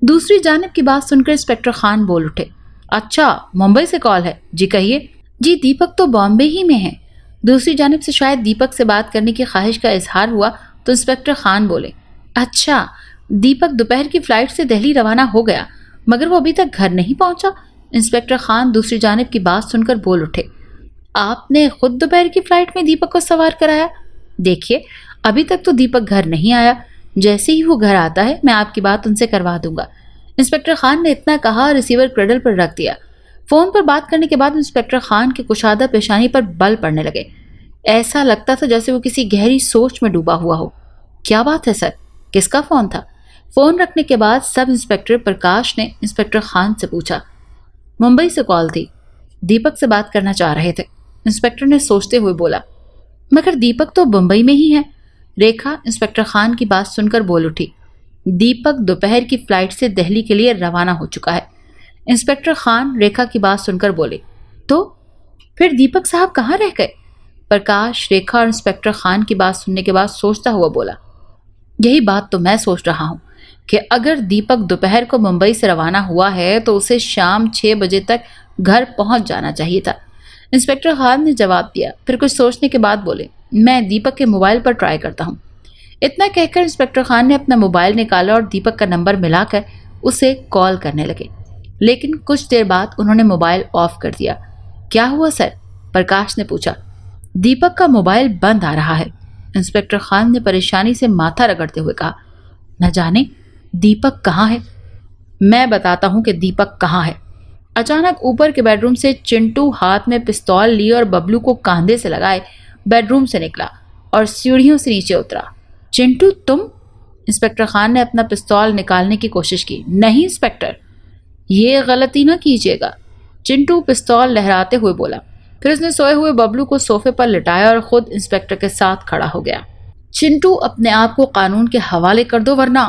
दूसरी जानिब की बात सुनकर इंस्पेक्टर खान बोल उठे। अच्छा, मुंबई से कॉल है? जी कहिए। जी, दीपक तो बॉम्बे ही में है। दूसरी जानिब से शायद दीपक से बात करने की ख्वाहिश का इजहार हुआ तो इंस्पेक्टर खान बोले। अच्छा, दीपक दोपहर की फ्लाइट से दिल्ली रवाना हो गया मगर वो अभी तक घर नहीं पहुंचा। इंस्पेक्टर खान दूसरी जानिब की बात सुनकर बोल उठे। आपने खुद दोपहर की फ्लाइट में दीपक को सवार कराया? देखिए, अभी तक तो दीपक घर नहीं आया। जैसे ही वो घर आता है मैं आपकी बात उनसे करवा दूंगा। इंस्पेक्टर खान ने इतना कहा, रिसीवर क्रेडल पर रख दिया। फोन पर बात करने के बाद इंस्पेक्टर खान के कुशादा पेशानी पर बल पड़ने लगे। ایسا لگتا تھا جیسے وہ کسی گہری سوچ میں ڈوبا ہوا ہو۔ کیا بات ہے سر؟ کس کا فون تھا؟ فون رکھنے کے بعد سب انسپکٹر پرکاش نے انسپکٹر خان سے پوچھا۔ ممبئی سے کال تھی، دیپک سے بات کرنا چاہ رہے تھے، انسپکٹر نے سوچتے ہوئے بولا۔ مگر دیپک تو بمبئی میں ہی ہے۔ ریکھا انسپکٹر خان کی بات سن کر بول اٹھی۔ دیپک دوپہر کی فلائٹ سے دہلی کے لیے روانہ ہو چکا ہے۔ انسپکٹر خان ریکھا کی بات سن کر بولے، تو پھر دیپک صاحب کہاں رہ گئے؟ پرکاش ریکھا اور انسپکٹر خان کی بات سننے کے بعد سوچتا ہوا بولا، یہی بات تو میں سوچ رہا ہوں کہ اگر دیپک دوپہر کو ممبئی سے روانہ ہوا ہے تو اسے شام 6 بجے تک گھر پہنچ جانا چاہیے تھا۔ انسپکٹر خان نے جواب دیا، پھر کچھ سوچنے کے بعد بولے، میں دیپک کے موبائل پر ٹرائی کرتا ہوں۔ اتنا کہہ کر انسپکٹر خان نے اپنا موبائل نکالا اور دیپک کا نمبر ملا کر اسے کال کرنے لگے، لیکن کچھ دیر بعد انہوں نے موبائل آف کر دیا۔ کیا ہوا سر؟ پرکاش نے پوچھا۔ دیپک کا موبائل بند آ رہا ہے، انسپکٹر خان نے پریشانی سے ماتھا رگڑتے ہوئے کہا۔ نہ جانے دیپک کہاں ہے؟ میں بتاتا ہوں کہ دیپک کہاں ہے۔ اچانک اوپر کے بیڈ روم سے چنٹو ہاتھ میں پستول لیے اور ببلو کو کاندھے سے لگائے بیڈ روم سے نکلا اور سیڑھیوں سے نیچے اترا۔ چنٹو تم؟ انسپکٹر خان نے اپنا پستول نکالنے کی کوشش کی۔ نہیں انسپکٹر، یہ غلطی نہ کیجیے گا، چنٹو پستول لہراتے ہوئے بولا۔ پھر اس نے سوئے ہوئے ببلو کو صوفے پر لٹایا اور خود انسپکٹر کے ساتھ کھڑا ہو گیا۔ چنٹو اپنے آپ کو قانون کے حوالے کر دو ورنہ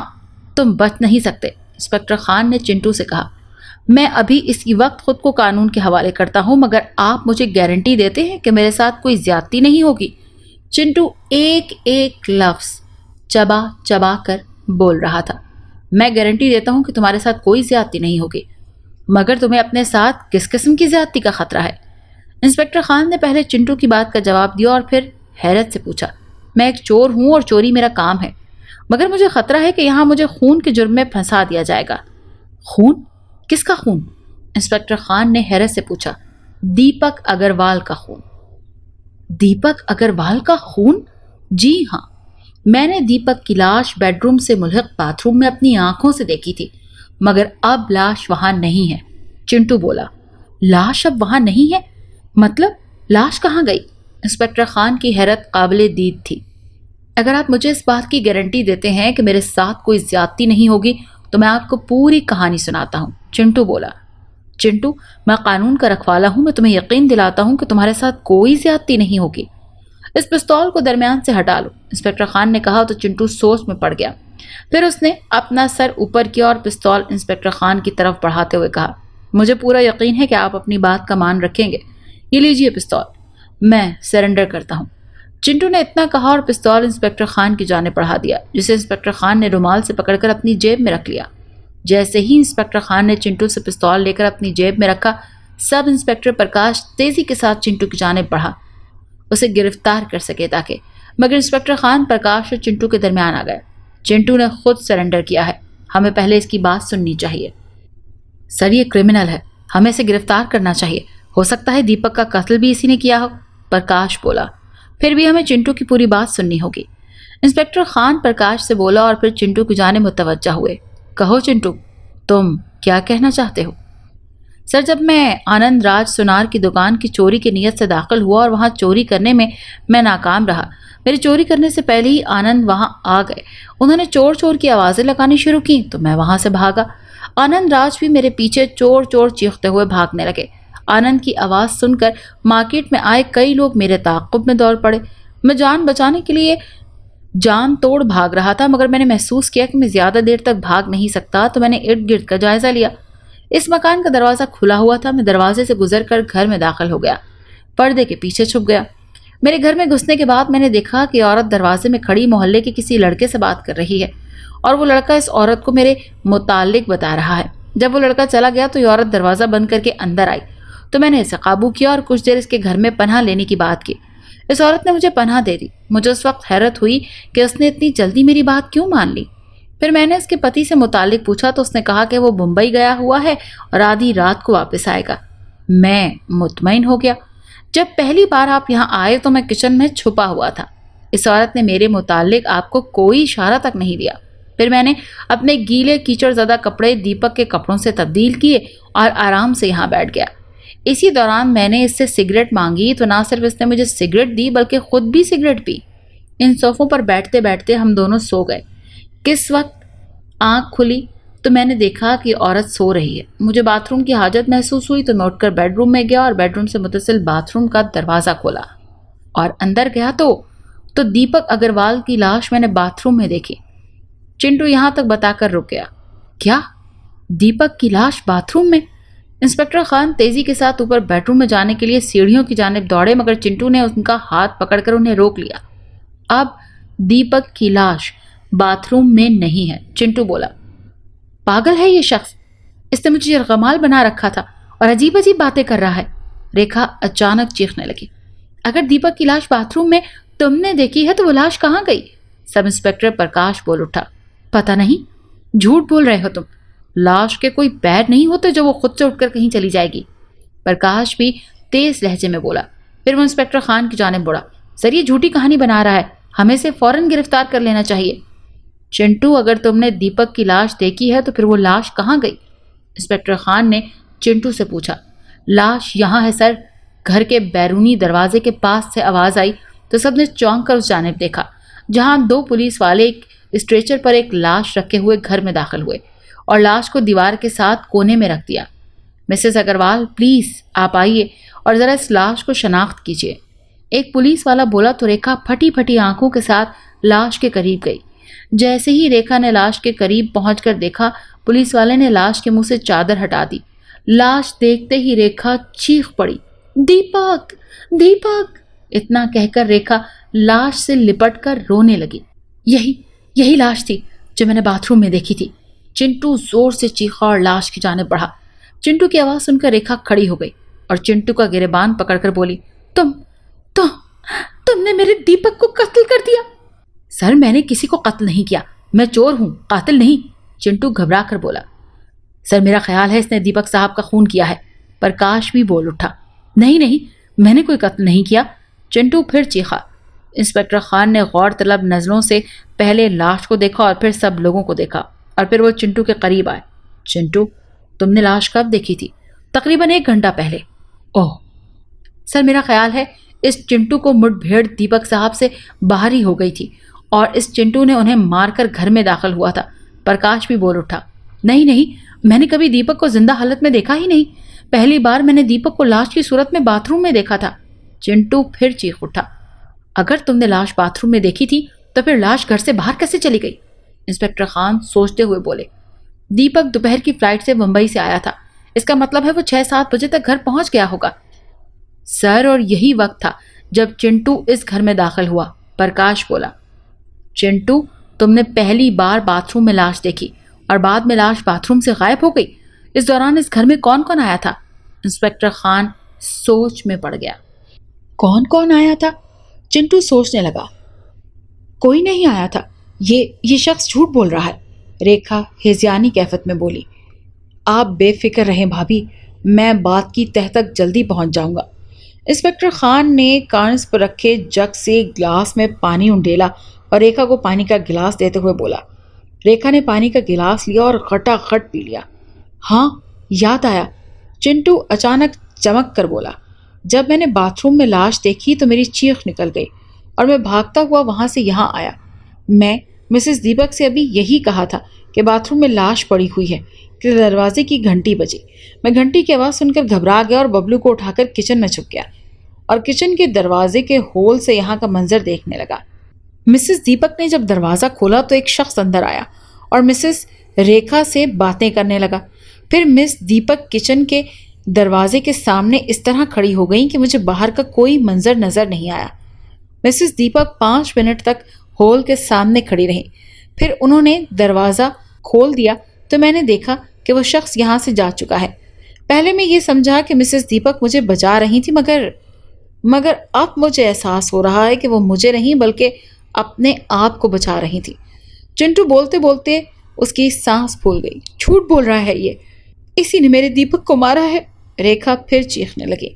تم بچ نہیں سکتے، انسپکٹر خان نے چنٹو سے کہا۔ میں ابھی اسی وقت خود کو قانون کے حوالے کرتا ہوں، مگر آپ مجھے گارنٹی دیتے ہیں کہ میرے ساتھ کوئی زیادتی نہیں ہوگی؟ چنٹو ایک ایک لفظ چبا چبا کر بول رہا تھا۔ میں گارنٹی دیتا ہوں کہ تمہارے ساتھ کوئی زیادتی نہیں ہوگی، مگر تمہیں اپنے ساتھ کس قسم کی زیادتی کا خطرہ ہے؟ انسپکٹر خان نے پہلے چنٹو کی بات کا جواب دیا اور پھر حیرت سے پوچھا۔ میں ایک چور ہوں اور چوری میرا کام ہے، مگر مجھے خطرہ ہے کہ یہاں مجھے خون کے جرم میں پھنسا دیا جائے گا۔ خون؟ کس کا خون؟ انسپکٹر خان نے حیرت سے پوچھا۔ دیپک اگروال کا خون۔ دیپک اگروال کا خون؟ جی ہاں، میں نے دیپک کی لاش بیڈ روم سے ملحق باتھ روم میں اپنی آنکھوں سے دیکھی تھی، مگر اب لاش وہاں نہیں ہے، چنٹو بولا۔ لاش اب وہاں نہیں ہے؟ مطلب لاش کہاں گئی؟ انسپکٹر خان کی حیرت قابل دید تھی۔ اگر آپ مجھے اس بات کی گارنٹی دیتے ہیں کہ میرے ساتھ کوئی زیادتی نہیں ہوگی تو میں آپ کو پوری کہانی سناتا ہوں، چنٹو بولا۔ چنٹو، میں قانون کا رکھوالا ہوں، میں تمہیں یقین دلاتا ہوں کہ تمہارے ساتھ کوئی زیادتی نہیں ہوگی۔ اس پستول کو درمیان سے ہٹا لو، انسپکٹر خان نے کہا تو چنٹو سوچ میں پڑ گیا۔ پھر اس نے اپنا سر اوپر کیا اور پستول انسپکٹر خان کی طرف بڑھاتے ہوئے کہا، مجھے پورا یقین ہے کہ آپ اپنی بات کا مان رکھیں گے، یہ لیجیے پستول، میں سرنڈر کرتا ہوں۔ چنٹو نے اتنا کہا اور پستول انسپکٹر خان کی جانب بڑھا دیا، جسے انسپکٹر خان نے رومال سے پکڑ کر اپنی جیب میں رکھ لیا۔ جیسے ہی انسپکٹر خان نے چنٹو سے پستول لے کر اپنی جیب میں رکھا، سب انسپکٹر پرکاش تیزی کے ساتھ چنٹو کی جانب بڑھا، اسے گرفتار کر سکے تاکہ، مگر انسپکٹر خان پرکاش اور چنٹو کے درمیان آ گئے۔ چنٹو نے خود سرنڈر کیا ہے، ہمیں پہلے اس کی بات سننی چاہیے۔ سر یہ کرمنل ہے، ہمیں اسے گرفتار کرنا چاہیے، ہو سکتا ہے دیپک کا قتل بھی اسی نے کیا ہو، پرکاش بولا۔ پھر بھی ہمیں چنٹو کی پوری بات سننی ہوگی، انسپکٹر خان پرکاش سے بولا اور پھر چنٹو کی جانب متوجہ ہوئے۔ کہو چنٹو، تم کیا کہنا چاہتے ہو؟ سر جب میں آنند راج سونار کی دکان کی چوری کی نیت سے داخل ہوا اور وہاں چوری کرنے میں ناکام رہا، میری چوری کرنے سے پہلے ہی آنند وہاں آ گئے، انہوں نے چور چور کی آوازیں لگانی شروع کی تو میں وہاں سے بھاگا، آنند راج بھی میرے پیچھے چور چور چیختے ہوئے بھاگنے لگے۔ آنند کی آواز سن کر مارکیٹ میں آئے کئی لوگ میرے تعاقب میں دوڑ پڑے، میں جان بچانے کے لیے جان توڑ بھاگ رہا تھا، مگر میں نے محسوس کیا کہ میں زیادہ دیر تک بھاگ نہیں سکتا تو میں نے ارد گرد کا جائزہ لیا۔ اس مکان کا دروازہ کھلا ہوا تھا، میں دروازے سے گزر کر گھر میں داخل ہو گیا، پردے کے پیچھے چھپ گیا۔ میرے گھر میں گھسنے کے بعد میں نے دیکھا کہ عورت دروازے میں کھڑی محلے کے کسی لڑکے سے بات کر رہی ہے اور وہ لڑکا اس عورت کو میرے متعلق بتا رہا ہے۔ جب وہ لڑکا چلا گیا تو یہ عورت دروازہ بند کر کے اندر آئی تو میں نے اسے قابو کیا اور کچھ دیر اس کے گھر میں پناہ لینے کی بات کی۔ اس عورت نے مجھے پناہ دے دی۔ مجھے اس وقت حیرت ہوئی کہ اس نے اتنی جلدی میری بات کیوں مان لی۔ پھر میں نے اس کے پتی سے متعلق پوچھا تو اس نے کہا کہ وہ ممبئی گیا ہوا ہے اور آدھی رات کو واپس آئے گا۔ میں مطمئن ہو گیا۔ جب پہلی بار آپ یہاں آئے تو میں کچن میں چھپا ہوا تھا، اس عورت نے میرے متعلق آپ کو کوئی اشارہ تک نہیں دیا۔ پھر میں نے اپنے گیلے کیچڑ زدہ کپڑے دیپک کے کپڑوں سے تبدیل کیے اور آرام سے یہاں بیٹھ گیا۔ اسی دوران میں نے اس سے سگریٹ مانگی تو نہ صرف اس نے مجھے سگریٹ دی بلکہ خود بھی سگریٹ پی۔ ان صوفوں پر بیٹھتے بیٹھتے ہم دونوں سو گئے۔ کس وقت آنکھ کھلی تو میں نے دیکھا کہ عورت سو رہی ہے۔ مجھے باتھ روم کی حاجت محسوس ہوئی تو میں اٹھ کر بیڈ روم میں گیا اور بیڈ روم سے متصل باتھ روم کا دروازہ کھولا اور اندر گیا تو دیپک اگروال کی لاش میں نے باتھ روم میں دیکھی۔ چنٹو یہاں تک بتا کر رک گیا۔ کیا؟ دیپک کی لاش باتھ روم میں؟ انسپکٹر خان تیزی کے ساتھ اوپر بیڈ روم میں جانے کے لیے سیڑھیوں کی جانب دوڑے مگر چنٹو نے ان کا ہاتھ پکڑ کر انہیں روک لیا۔ اب دیپک کی لاش باتھ روم میں نہیں ہے، چنٹو بولا۔ پاگل ہے یہ شخص، اس نے مجھے یرغمال بنا رکھا تھا اور عجیب عجیب باتیں کر رہا ہے۔ ریکھا اچانک چیخنے لگی۔ اگر دیپک کی لاش باتھ روم میں تم نے دیکھی ہے تو وہ لاش کہاں گئی؟ سب انسپکٹر پرکاش بول اٹھا۔ پتہ نہیں، جھوٹ بول رہے ہو تم، لاش کے کوئی پیر نہیں ہوتے جو وہ خود سے اٹھ کر کہیں چلی جائے گی۔ پرکاش بھی تیز لہجے میں بولا۔ پھر وہ انسپکٹر خان کی جانب بڑھا۔ سر یہ جھوٹی کہانی بنا رہا ہے، ہمیں سے فوراً گرفتار کر لینا چاہیے۔ چنٹو اگر تم نے دیپک کی لاش دیکھی ہے تو پھر وہ لاش کہاں گئی؟ انسپکٹر خان نے چنٹو سے پوچھا۔ لاش یہاں ہے سر۔ گھر کے بیرونی دروازے کے پاس سے آواز آئی تو سب نے چونک کر اس جانب دیکھا جہاں دو پولیس والے ایک اسٹریچر پر ایک لاش رکھے ہوئے گھر میں داخل ہوئے اور لاش کو دیوار کے ساتھ کونے میں رکھ دیا۔ مسز اگروال پلیز آپ آئیے اور ذرا اس لاش کو شناخت کیجیے، ایک پولیس والا بولا تو ریکھا پھٹی پھٹی آنکھوں کے ساتھ لاش کے قریب گئی۔ جیسے ہی ریکھا نے لاش کے قریب پہنچ کر دیکھا پولیس والے نے لاش کے منہ سے چادر ہٹا دی۔ لاش دیکھتے ہی ریکھا چیخ پڑی، دیپک دیپک! اتنا کہہ کر ریکھا لاش سے لپٹ کر رونے لگی۔ یہی لاش تھی جو میں نے باتھ روم میں دیکھی تھی۔ چنٹو زور سے چیخا اور لاش کی جانب بڑھا۔ چنٹو کی آواز سن کر ریکھا کھڑی ہو گئی اور چنٹو کا گریبان پکڑ کر بولی، تم نے میرے دیپک کو قتل کر دیا۔ سر میں نے کسی کو قتل نہیں کیا، میں چور ہوں، قاتل نہیں، چنٹو گھبرا کر بولا۔ سر میرا خیال ہے اس نے دیپک صاحب کا خون کیا ہے، پرکاش بھی بول اٹھا۔ نہیں میں نے کوئی قتل نہیں کیا، چنٹو پھر چیخا۔ انسپکٹر خان نے غور طلب نظروں سے پہلے لاش کو دیکھا اور پھر سب لوگوں کو دیکھا اور پھر وہ چنٹو کے قریب آئے۔ چنٹو تم نے لاش کب دیکھی تھی؟ تقریباً 1 گھنٹہ پہلے۔ اوہ سر میرا خیال ہے اس چنٹو کو مٹ بھیڑ دیپک صاحب سے باہر ہی ہو گئی تھی اور اس چنٹو نے انہیں مار کر گھر میں داخل ہوا تھا، پرکاش بھی بول اٹھا۔ نہیں میں نے کبھی دیپک کو زندہ حالت میں دیکھا ہی نہیں، پہلی بار میں نے دیپک کو لاش کی صورت میں باتھ روم میں دیکھا تھا۔ چنٹو پھر چیخ اٹھا۔ اگر تم نے لاش باتھ روم میں دیکھی تھی تو پھر لاش گھر سے باہر کیسے چلی گئی؟ انسپکٹر خان سوچتے ہوئے بولے۔ دیپک دوپہر کی فلائٹ سے ممبئی سے آیا تھا، اس کا مطلب ہے وہ 6-7 بجے تک گھر پہنچ گیا ہوگا۔ سر اور یہی وقت تھا جب چنٹو اس گھر میں داخل ہوا، پرکاش بولا۔ چنٹو تم نے پہلی بار باتھ روم میں لاش دیکھی اور بعد میں لاش باتھ روم سے غائب ہو گئی، اس دوران اس گھر میں کون کون آیا تھا؟ انسپکٹر خان سوچ میں پڑ گیا۔ کون آیا تھا؟ چنٹو سوچنے لگا۔ کوئی نہیں آیا تھا، یہ شخص جھوٹ بول رہا ہے، ریکھا ہیزیانی کیفیت میں بولی۔ آپ بے فکر رہیں بھابھی، میں بات کی تہ تک جلدی پہنچ جاؤں گا۔ انسپکٹر خان نے کانس پر رکھے جگ سے گلاس میں پانی انڈیلا اور ریکھا کو پانی کا گلاس دیتے ہوئے بولا۔ ریکھا نے پانی کا گلاس لیا اور غٹا غٹ پی لیا۔ ہاں یاد آیا، چنٹو اچانک چمک کر بولا۔ جب میں نے باتھ روم میں لاش دیکھی تو میری چیخ نکل گئی اور میں بھاگتا ہوا وہاں سے یہاں آیا۔ میں مسز دیپک سے ابھی یہی کہا تھا کہ باتھ روم میں لاش پڑی ہوئی ہے کہ دروازے کی گھنٹی بجی۔ میں گھنٹی کی آواز سن کر گھبرا گیا اور ببلو کو اٹھا کر کچن میں چھپ گیا اور کچن کے دروازے کے ہول سے یہاں کا منظر دیکھنے لگا۔ مسز دیپک نے جب دروازہ کھولا تو ایک شخص اندر آیا اور مسز ریکھا سے باتیں کرنے لگا۔ پھر مس دیپک کچن کے دروازے کے سامنے اس طرح کھڑی ہو گئیں کہ مجھے باہر کا کوئی منظر نظر نہیں آیا۔ مسز دیپک 5 منٹ تک ہول کے سامنے کھڑی رہی، پھر انہوں نے دروازہ کھول دیا تو میں نے دیکھا کہ وہ شخص یہاں سے جا چکا ہے۔ پہلے میں یہ سمجھا کہ مسز دیپک مجھے بچا رہی تھی مگر اب مجھے احساس ہو رہا ہے کہ وہ مجھے نہیں بلکہ اپنے آپ کو بچا رہی تھی۔ چنٹو بولتے بولتے اس کی سانس پھول گئی۔ جھوٹ بول رہا ہے یہ، اسی نے میرے دیپک کو مارا ہے، ریکھا پھر چیخنے لگی۔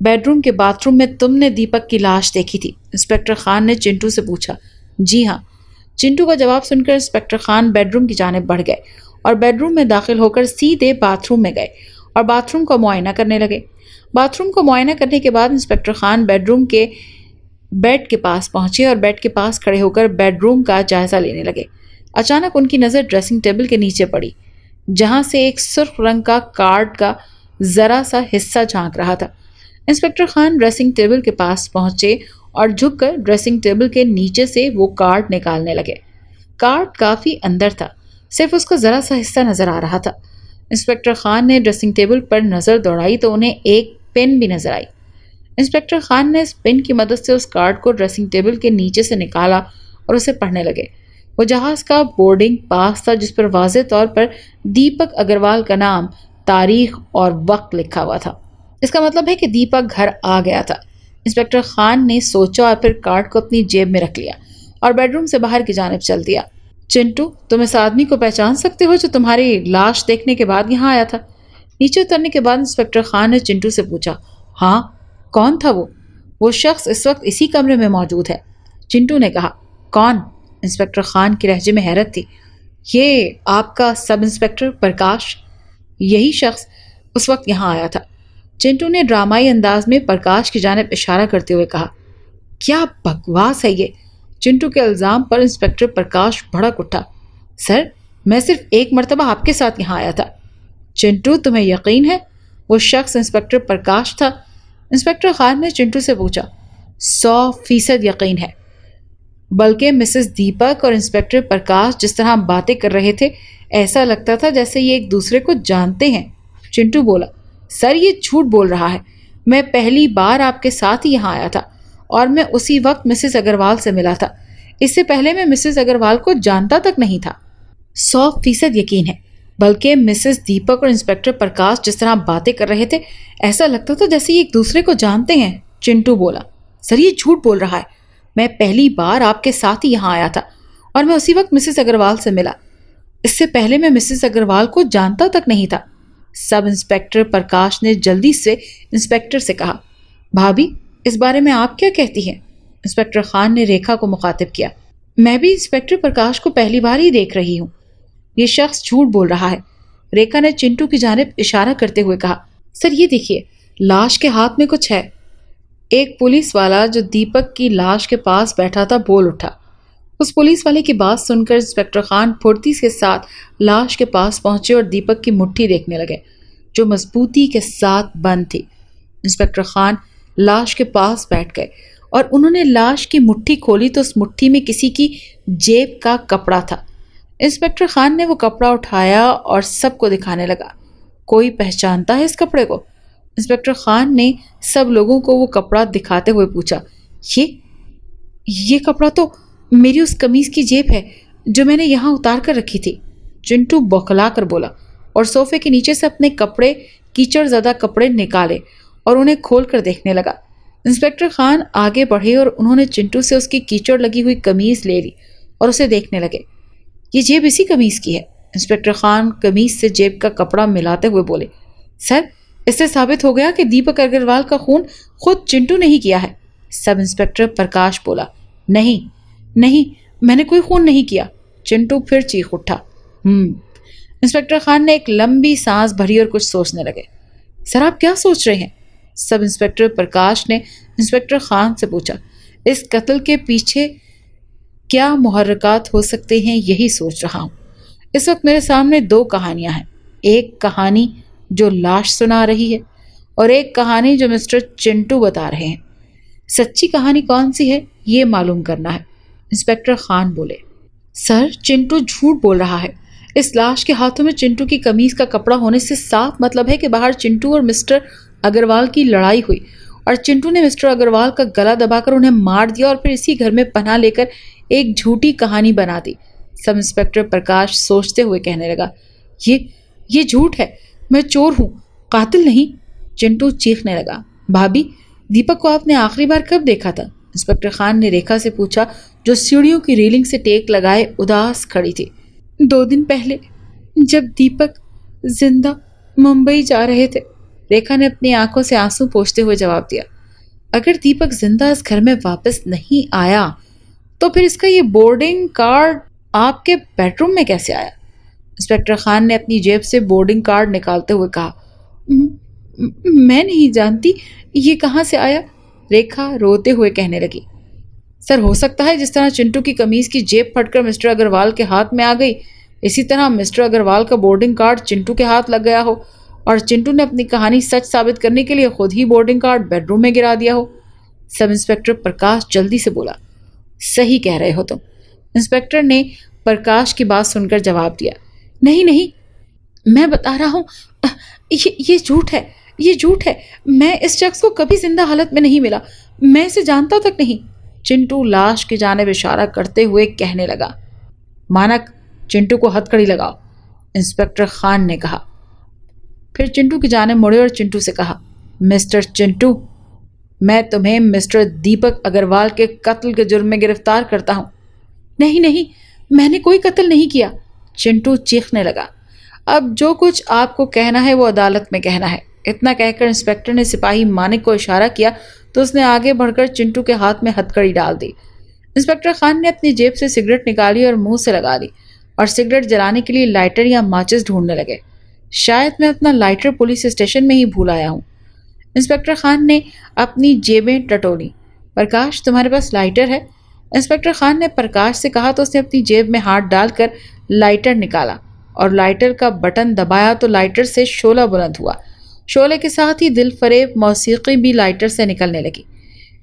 بیڈ روم کے باتھ روم میں تم نے دیپک کی لاش دیکھی تھی؟ انسپکٹر خان نے چنٹو سے پوچھا۔ جی ہاں، چنٹو کا جواب سن کر انسپکٹر خان بیڈ روم کی جانب بڑھ گئے اور بیڈ روم میں داخل ہو کر سیدھے باتھ روم میں گئے اور باتھ روم کا معائنہ کرنے لگے۔ باتھ روم کو معائنہ کرنے کے بعد انسپکٹر خان بیڈ روم کے بیڈ کے پاس پہنچے اور بیڈ کے پاس کھڑے ہو کر بیڈ روم کا جائزہ لینے لگے۔ اچانک ان کی نظر ڈریسنگ ٹیبل کے نیچے پڑی، جہاں سے ایک سرخ رنگ کا کارڈ کا ذرا سا حصہ جھانک رہا تھا۔ انسپکٹر خان ڈریسنگ ٹیبل کے پاس پہنچے اور جھک کر ڈریسنگ ٹیبل کے نیچے سے وہ کارڈ نکالنے لگے۔ کارڈ کافی اندر تھا، صرف اس کا ذرا سا حصہ نظر آ رہا تھا۔ انسپکٹر خان نے ڈریسنگ ٹیبل پر نظر دوڑائی تو انہیں ایک پن بھی نظر آئی۔ انسپکٹر خان نے اس پن کی مدد سے اس کارڈ کو ڈریسنگ ٹیبل کے نیچے سے نکالا اور اسے پڑھنے لگے۔ وہ جہاز کا بورڈنگ پاس تھا جس پر واضح طور پر دیپک اگروال کا نام، تاریخ اور وقت لکھا ہوا تھا۔ اس کا مطلب ہے کہ دیپک گھر آ گیا تھا۔ انسپکٹر خان نے سوچا اور پھر کارڈ کو اپنی جیب میں رکھ لیا اور بیڈ روم سے باہر کی جانب چل دیا۔ چنٹو، تم اس آدمی کو پہچان سکتے ہو جو تمہاری لاش دیکھنے کے بعد یہاں آیا تھا؟ نیچے اترنے کے بعد انسپکٹر خان نے چنٹو سے پوچھا۔ ہاں، کون تھا وہ؟ وہ شخص اس وقت اسی کمرے میں موجود ہے، چنٹو نے کہا۔ کون؟ انسپکٹر خان کے لہجے میں حیرت تھی۔ یہ آپ کا سب انسپکٹر پرکاش، یہی شخص اس وقت یہاں آیا تھا، چنٹو نے ڈرامائی انداز میں پرکاش کی جانب اشارہ کرتے ہوئے کہا۔ کیا بکواس ہے یہ! چنٹو کے الزام پر انسپکٹر پرکاش بھڑک اٹھا۔ سر، میں صرف ایک مرتبہ آپ کے ساتھ یہاں آیا تھا۔ چنٹو، تمہیں یقین ہے وہ شخص انسپکٹر پرکاش تھا؟ انسپکٹر خان نے چنٹو سے پوچھا۔ 100% یقین ہے، بلکہ مسز دیپک اور انسپکٹر پرکاش جس طرح باتیں کر رہے تھے ایسا لگتا تھا جیسے یہ ایک دوسرے کو جانتے ہیں۔ چنٹو بولا۔ سر، یہ جھوٹ بول رہا ہے، میں پہلی بار آپ کے ساتھ ہی یہاں آیا تھا اور میں اسی وقت مسز اگروال سے ملا تھا، اس سے پہلے میں مسز اگروال کو جانتا تک نہیں تھا۔ 100% یقین ہے، بلکہ مسز دیپک اور انسپکٹر پرکاش جس طرح باتیں کر رہے تھے ایسا لگتا تھا جیسے یہ ایک دوسرے کو جانتے ہیں۔ چنٹو بولا۔ سر، یہ جھوٹ بول رہا ہے، میں پہلی بار آپ کے ساتھ ہی یہاں آیا تھا اور میں اسی وقت مسز اگروال سے ملا، اس سے پہلے میں مسز اگروال کو جانتا تک نہیں تھا۔ سب انسپکٹر پرکاش نے جلدی سے انسپکٹر سے کہا۔ بھابھی، اس بارے میں آپ کیا کہتی ہیں؟ انسپکٹر خان نے ریکھا کو مخاطب کیا۔ میں بھی انسپکٹر پرکاش کو پہلی بار ہی دیکھ رہی ہوں، یہ شخص جھوٹ بول رہا ہے، ریکھا نے چنٹو کی جانب اشارہ کرتے ہوئے کہا۔ سر، یہ دیکھیے، لاش کے ہاتھ میں کچھ ہے۔ ایک پولیس والا جو دیپک کی لاش کے پاس بیٹھا تھا بول اٹھا۔ اس پولیس والے کی بات سن کر انسپکٹر خان پھرتی کے ساتھ لاش کے پاس پہنچے اور دیپک کی مٹھی دیکھنے لگے جو مضبوطی کے ساتھ بند تھی۔ انسپکٹر خان لاش کے پاس بیٹھ گئے اور انہوں نے لاش کی مٹھی کھولی تو اس مٹھی میں کسی کی جیب کا کپڑا تھا۔ انسپکٹر خان نے وہ کپڑا اٹھایا اور سب کو دکھانے لگا۔ کوئی پہچانتا ہے اس کپڑے کو؟ انسپکٹر خان نے سب لوگوں کو وہ کپڑا دکھاتے ہوئے پوچھا۔ یہ کپڑا تو میری اس قمیض کی جیب ہے جو میں نے یہاں اتار کر رکھی تھی، چنٹو بوکھلا کر بولا اور صوفے کے نیچے سے اپنے کپڑے، کیچڑ زدہ کپڑے نکالے اور انہیں کھول کر دیکھنے لگا۔ انسپکٹر خان آگے بڑھے اور انہوں نے چنٹو سے اس کی کیچڑ لگی ہوئی قمیض لے لی اور اسے دیکھنے لگے۔ یہ جیب اسی قمیض کی ہے، انسپکٹر خان قمیض سے جیب کا کپڑا ملاتے ہوئے بولے۔ سر، اس سے ثابت ہو گیا کہ دیپک اگروال کا خون خود چنٹو نے ہی کیا ہے، سب انسپکٹر پرکاش بولا۔ نہیں، میں نے کوئی خون نہیں کیا، چنٹو پھر چیخ اٹھا۔ انسپکٹر خان نے ایک لمبی سانس بھری اور کچھ سوچنے لگے۔ سر، آپ کیا سوچ رہے ہیں؟ سب انسپکٹر پرکاش نے انسپکٹر خان سے پوچھا۔ اس قتل کے پیچھے کیا محرکات ہو سکتے ہیں یہی سوچ رہا ہوں۔ اس وقت میرے سامنے دو کہانیاں ہیں، ایک کہانی جو لاش سنا رہی ہے اور ایک کہانی جو مسٹر چنٹو بتا رہے ہیں۔ سچی کہانی کون سی ہے یہ معلوم کرنا ہے، انسپکٹر خان بولے۔ سر، چنٹو جھوٹ بول رہا ہے، اس لاش کے ہاتھوں میں چنٹو کی قمیض کا کپڑا ہونے سے صاف مطلب ہے کہ باہر چنٹو اور مسٹر اگروال کی لڑائی ہوئی اور چنٹو نے مسٹر اگروال کا گلا دبا کر انہیں مار دیا اور پھر اسی گھر میں پناہ لے کر ایک جھوٹی کہانی بنا دی۔ سب انسپکٹر پرکاش سوچتے ہوئے کہنے لگا۔ یہ جھوٹ ہے، میں چور ہوں، قاتل نہیں، چنٹو چیخنے لگا۔ بھابھی، دیپک کو آپ نے آخری بار کب دیکھا تھا؟ انسپکٹر خان نے ریکھا سے پوچھا جو سیڑھیوں کی ریلنگ سے ٹیک لگائے اداس کھڑی تھی۔ 2 دن پہلے، جب دیپک زندہ ممبئی جا رہے تھے، ریکھا نے اپنی آنکھوں سے آنسو پوچھتے ہوئے جواب دیا۔ اگر دیپک زندہ اس گھر میں واپس نہیں آیا تو پھر اس کا یہ بورڈنگ کارڈ آپ کے بیڈ روم میں کیسے آیا؟ انسپکٹر خان نے اپنی جیب سے بورڈنگ کارڈ نکالتے ہوئے کہا۔ میں نہیں جانتی یہ کہاں سے آیا، ریکھا روتے ہوئے کہنے لگی۔ سر ہو سکتا ہے جس طرح چنٹو کی قمیض کی جیب پھٹ کر مسٹر اگروال کے ہاتھ میں آ گئی، اسی طرح مسٹر اگروال کا بورڈنگ کارڈ چنٹو کے ہاتھ لگ گیا ہو اور چنٹو نے اپنی کہانی سچ ثابت کرنے کے لیے خود ہی بورڈنگ کارڈ بیڈ روم میں گرا دیا ہو۔ سب انسپکٹر پرکاش جلدی سے بولا۔ صحیح کہہ رہے ہو تم، انسپکٹر نے پرکاش کی بات سن کر جواب دیا۔ نہیں نہیں، میں بتا رہا ہوں، یہ جھوٹ ہے، یہ جھوٹ ہے، میں اس شخص کو کبھی زندہ حالت میں نہیں ملا، میں اسے جانتا تک نہیں، چنٹو لاش کی جانب اشارہ کرتے ہوئے کہنے لگا۔ مانک، چنٹو کو ہتھکڑی لگاؤ، انسپکٹر خان نے کہا۔ پھر چنٹو کی جانب مڑے اور چنٹو سے کہا، مسٹر چنٹو، میں تمہیں مسٹر دیپک اگروال کے قتل کے جرم میں گرفتار کرتا ہوں۔ نہیں نہیں، میں نے کوئی قتل نہیں کیا، چنٹو چیخنے لگا۔ اب جو کچھ آپ کو کہنا ہے وہ عدالت میں کہنا ہے، اتنا کہہ کر انسپکٹر نے سپاہی مانک کو اشارہ کیا تو اس نے آگے بڑھ کر چنٹو کے ہاتھ میں ہتھکڑی ڈال دی۔ انسپکٹر خان نے اپنی جیب سے سگریٹ نکالی اور منہ سے لگا دی اور سگریٹ جلانے کے لیے لائٹر یا ماچس ڈھونڈنے لگے۔ شاید میں اپنا لائٹر پولیس اسٹیشن میں ہی بھول آیا ہوں۔ انسپکٹر خان نے اپنی جیبیں ٹٹولی۔ پرکاش، تمہارے پاس لائٹر ہے؟ انسپکٹر خان نے پرکاش سے کہا تو اس نے اپنی جیب میں ہاتھ ڈال کر لائٹر نکالا اور لائٹر کا بٹن دبایا تو لائٹر سے شعلہ بلند ہوا۔ شعلے کے ساتھ ہی دل فریب موسیقی بھی لائٹر سے نکلنے لگی۔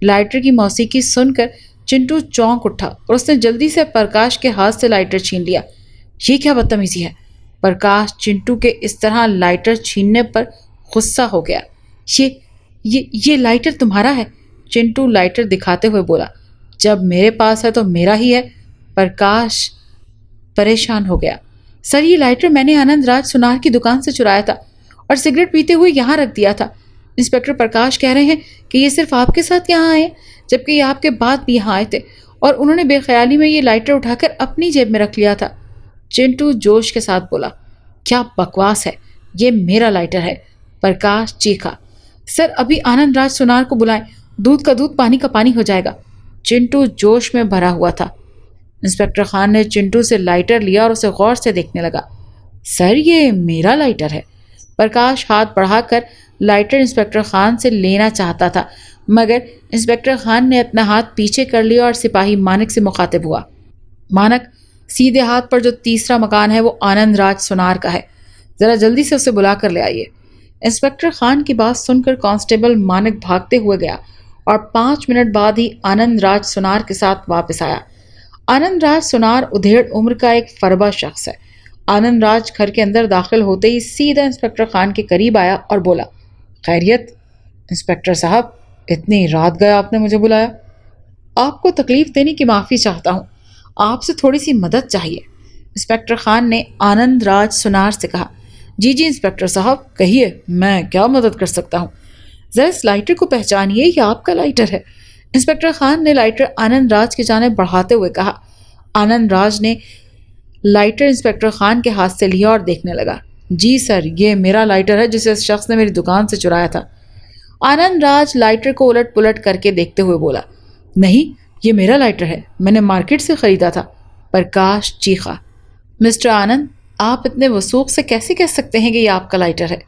لائٹر کی موسیقی سن کر چنٹو چونک اٹھا اور اس نے جلدی سے پرکاش کے ہاتھ سے لائٹر چھین لیا۔ یہ کیا بدتمیزی ہے؟ پرکاش چنٹو کے اس طرح لائٹر چھیننے پر غصہ ہو گیا۔ یہ لائٹر تمہارا ہے؟ چنٹو لائٹر دکھاتے ہوئے بولا۔ جب میرے پاس ہے تو میرا ہی ہے، پرکاش پریشان ہو گیا۔ سر، یہ لائٹر میں نے آنند راج سنار کی دکان سے چرایا تھا اور سگریٹ پیتے ہوئے یہاں رکھ دیا تھا۔ انسپکٹر پرکاش کہہ رہے ہیں کہ یہ صرف آپ کے ساتھ یہاں آئے جبکہ یہ آپ کے بعد بھی یہاں آئے تھے اور انہوں نے بے خیالی میں یہ لائٹر اٹھا کر اپنی جیب میں رکھ لیا تھا۔ چنٹو جوش کے ساتھ بولا۔ کیا بکواس ہے، یہ میرا لائٹر ہے، پرکاش چیخا۔ سر، ابھی آنند راج سنار کو بلائیں، دودھ کا دودھ پانی کا پانی ہو جائے گا۔ چنٹو جوش میں بھرا ہوا تھا۔ انسپکٹر خان نے چنٹو سے لائٹر لیا اور اسے غور سے دیکھنے لگا۔ سر، یہ میرا لائٹر ہے۔ پرکاش ہاتھ بڑھا کر لائٹر انسپکٹر خان سے لینا چاہتا تھا مگر انسپکٹر خان نے اپنا ہاتھ پیچھے کر لیا اور سپاہی مانک سے مخاطب ہوا۔ مانک، سیدھے ہاتھ پر جو تیسرا مکان ہے وہ آنند راج سنار کا ہے، ذرا جلدی سے اسے بلا کر لے آئیے۔ انسپکٹر خان کی بات سن کر کانسٹیبل مانک بھاگتے ہوئے گیا اور 5 منٹ بعد ہی آنند راج سنار کے ساتھ واپس آیا۔ آنند راج سنار ادھیڑ عمر کا ایک فربا شخص ہے۔ آنند راج گھر کے اندر داخل ہوتے ہی سیدھا انسپکٹر خان کے قریب آیا اور بولا، خیریت؟ انسپکٹر صاحب، اتنی رات گئے آپ نے مجھے بلایا؟ آپ کو تکلیف دینے کی معافی چاہتا ہوں، آپ سے تھوڑی سی مدد چاہیے، انسپکٹر خان نے آنند راج سنار سے کہا۔ جی انسپکٹر صاحب، کہیے، میں کیا مدد کر سکتا ہوں؟ ذرا اس لائٹر کو پہچانیے، یہ آپ کا لائٹر ہے، انسپکٹر خان نے لائٹر آنند راج کی جانب بڑھاتے ہوئے کہا۔ آنند راج نے لائٹر انسپکٹر خان کے ہاتھ سے لیا اور دیکھنے لگا۔ جی سر، یہ میرا لائٹر ہے جسے اس شخص نے میری دکان سے چرایا تھا۔ آنند راج لائٹر کو الٹ پلٹ کر کے دیکھتے ہوئے بولا، نہیں، یہ میرا لائٹر ہے، میں نے مارکیٹ سے خریدا تھا، پرکاش چیخا۔ مسٹر آنند، آپ اتنے وثوق سے کیسے کہہ سکتے ہیں کہ یہ آپ کا لائٹر ہے؟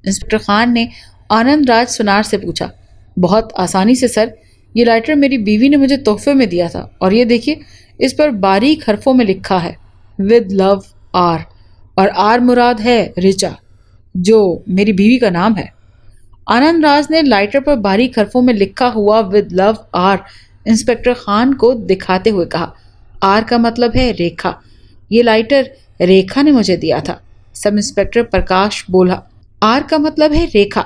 انسپکٹر خان نے آنند راج سنار سے پوچھا۔ بہت آسانی سے سر، یہ لائٹر میری بیوی نے مجھے تحفے میں دیا تھا اور یہ دیکھیے، اس پر باریک حرفوں میں لکھا ہے ود لو آر، اور آر مراد ہے رچا، جو میری بیوی کا نام ہے۔ آنند راج نے لائٹر پر باریک حرفوں میں لکھا ہوا with love R inspector Khan کو دکھاتے ہوئے کہا۔ آر کا مطلب ہے ریکھا، یہ لائٹر ریکھا نے مجھے دیا تھا، سب انسپکٹر پرکاش بولا۔ آر کا مطلب ہے ریکھا،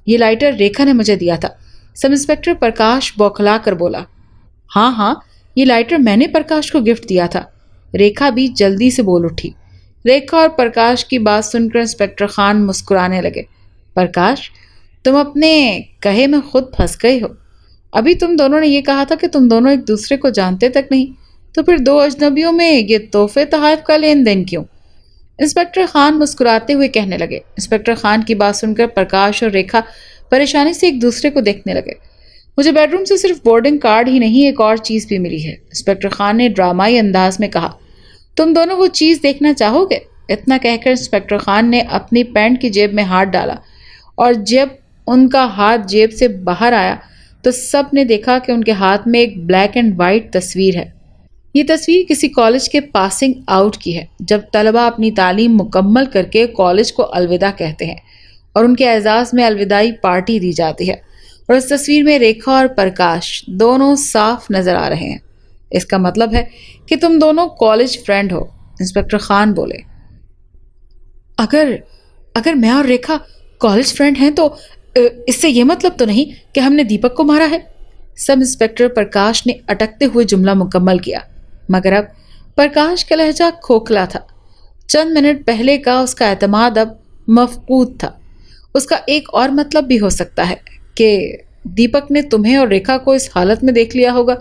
یہ لائٹر ریکھا نے مجھے دیا تھا، سب انسپکٹر پرکاش بوکھلا کر بولا۔ ہاں، یہ لائٹر میں نے پرکاش کو گفٹ دیا تھا، ریکھا بھی جلدی سے بول اٹھی۔ ریکھا اور پرکاش کی بات سن کر انسپکٹر خان مسکرانے لگے۔ پرکاش، تم اپنے کہے میں خود پھنس گئے ہو، ابھی تم دونوں نے یہ کہا تھا کہ تم دونوں ایک دوسرے کو جانتے تک نہیں، تو پھر دو اجنبیوں میں یہ تحفے تحائف کا لین دین کیوں؟ انسپکٹر خان مسکراتے ہوئے کہنے لگے۔ انسپکٹر خان کی بات سن کر پرکاش اور ریکھا پریشانی سے ایک دوسرے کو دیکھنے لگے۔ مجھے بیڈ روم سے صرف بورڈنگ کارڈ ہی نہیں، ایک اور چیز بھی ملی ہے، انسپکٹر خان نے ڈرامائی انداز میں کہا۔ تم دونوں وہ چیز دیکھنا چاہو گے؟ اتنا کہہ کر انسپکٹر خان نے اپنی پینٹ کی جیب میں ہاتھ ڈالا اور جب ان کا ہاتھ جیب سے باہر آیا تو سب نے دیکھا کہ ان کے ہاتھ میں ایک بلیک اینڈ وائٹ تصویر ہے۔ یہ تصویر کسی کالج کے پاسنگ آؤٹ کی ہے، جب طلبہ اپنی تعلیم مکمل کر کے کالج کو الوداع کہتے ہیں اور ان کے اعزاز میں الوداعی پارٹی دی جاتی ہے، اور اس تصویر میں ریکھا اور پرکاش دونوں صاف نظر آ رہے ہیں۔ اس کا مطلب ہے کہ تم دونوں کالج فرینڈ ہو، انسپکٹر خان بولے۔ اگر اگر میں اور ریکھا کالج فرینڈ ہیں تو اس سے یہ مطلب تو نہیں کہ ہم نے دیپک کو مارا ہے؟ سب انسپکٹر پرکاش نے اٹکتے ہوئے جملہ مکمل کیا، مگر اب پرکاش کا لہجہ کھوکھلا تھا۔ چند منٹ پہلے کا اس کا اعتماد اب مفقود تھا۔ اس کا ایک اور مطلب بھی ہو سکتا ہے کہ دیپک نے تمہیں اور ریکھا کو اس حالت میں دیکھ لیا ہوگا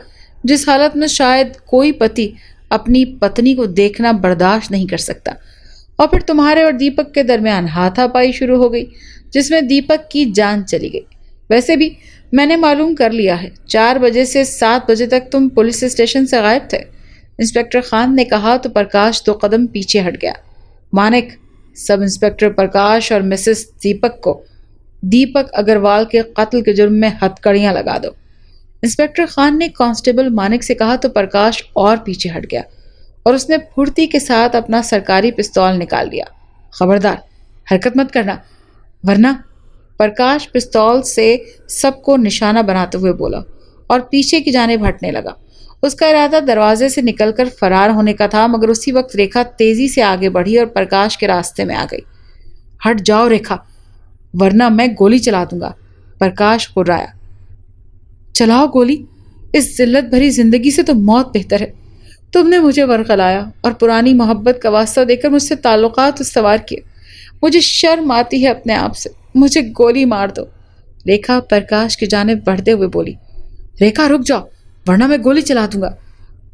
جس حالت میں شاید کوئی پتی اپنی پتنی کو دیکھنا برداشت نہیں کر سکتا، اور پھر تمہارے اور دیپک کے درمیان ہاتھا پائی شروع ہو گئی جس میں دیپک کی جان چلی گئی۔ ویسے بھی میں نے معلوم کر لیا ہے، 4 بجے سے 7 بجے تک تم پولیس اسٹیشن سے غائب تھے، انسپکٹر خان نے کہا تو پرکاش 2 قدم پیچھے ہٹ گیا۔ مانک، سب انسپکٹر پرکاش اور مسز دیپک کو دیپک اگروال کے قتل کے جرم میں ہتکڑیاں لگا دو، انسپکٹر خان نے کانسٹیبل مانک سے کہا تو پرکاش اور پیچھے ہٹ گیا اور اس نے پھرتی کے ساتھ اپنا سرکاری پستول نکال لیا۔ خبردار، حرکت مت کرنا ورنہ، پرکاش پستول سے سب کو نشانہ بناتے ہوئے بولا اور پیچھے کی جانب ہٹنے لگا۔ اس کا ارادہ دروازے سے نکل کر فرار ہونے کا تھا، مگر اسی وقت ریکھا تیزی سے آگے بڑھی اور پرکاش کے راستے میں آ گئی۔ ہٹ جاؤ ریکھا، ورنہ میں گولی چلا دوں گا، پرکاش غرایا۔ چلاؤ گولی، اس ذلت بھری زندگی سے تو موت بہتر ہے۔ تم نے مجھے ورغلایا اور پرانی محبت کا واسطہ دے کر مجھ سے تعلقات استوار کیے۔ مجھے شرم آتی ہے اپنے آپ سے، مجھے گولی مار دو، ریکھا پرکاش کی جانب بڑھتے ہوئے بولی۔ ریکھا رک جاؤ ورنہ میں گولی چلا دوں گا،